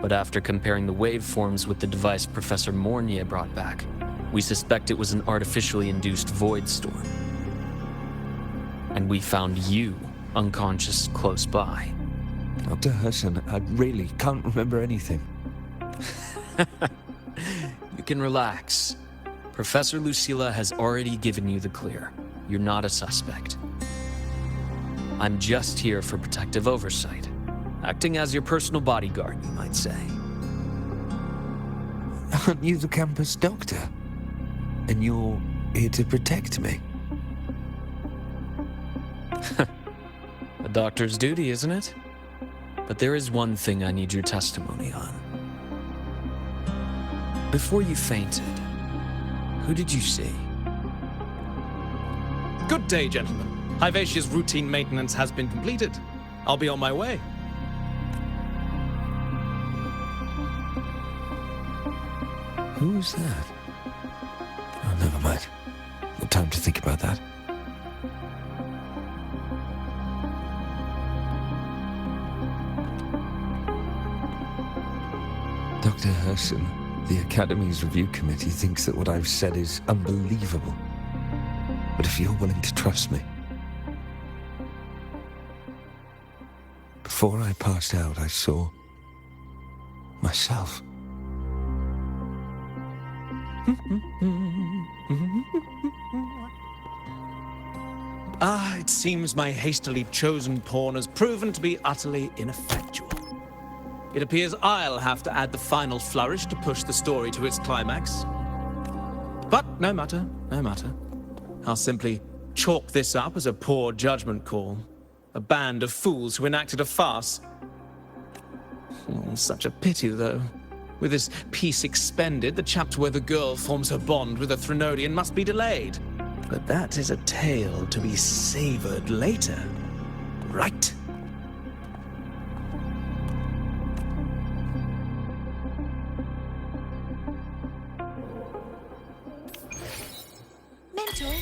but after comparing the waveforms with the device Professor Mornye brought back, we suspect it was an artificially induced void storm. and we found you unconscious close by. Dr. Herson, I really can't remember anything. You can relax. Professor Lucilla has already given you the clear. You're not a suspect. I'm just here for protective oversight, acting as your personal bodyguard, you might say. Aren't you the campus doctor? And you're here to protect me? A doctor's duty, isn't it? But there is one thing I need your testimony on. Before you fainted, who did you see? Good day, gentlemen. Hivatia's routine maintenance has been completed. I'll be on my way. Who's that? Oh, never mind. No time to think about that. Dr. Herson, the Academy's review committee thinks that what I've said is unbelievable. But if you're willing to trust me... Before I passed out, I saw... myself. It seems my hastily chosen pawn has proven to be utterly ineffectual. It appears I'll have to add the final flourish to push the story to its climax. But no matter, no matter. I'll simply chalk this up as a poor judgment call. A band of fools who enacted a farce. Oh, such a pity, though. With this piece expended, the chapter where the girl forms her bond with a Threnodian must be delayed. But that is a tale to be savored later. Right? Mentor?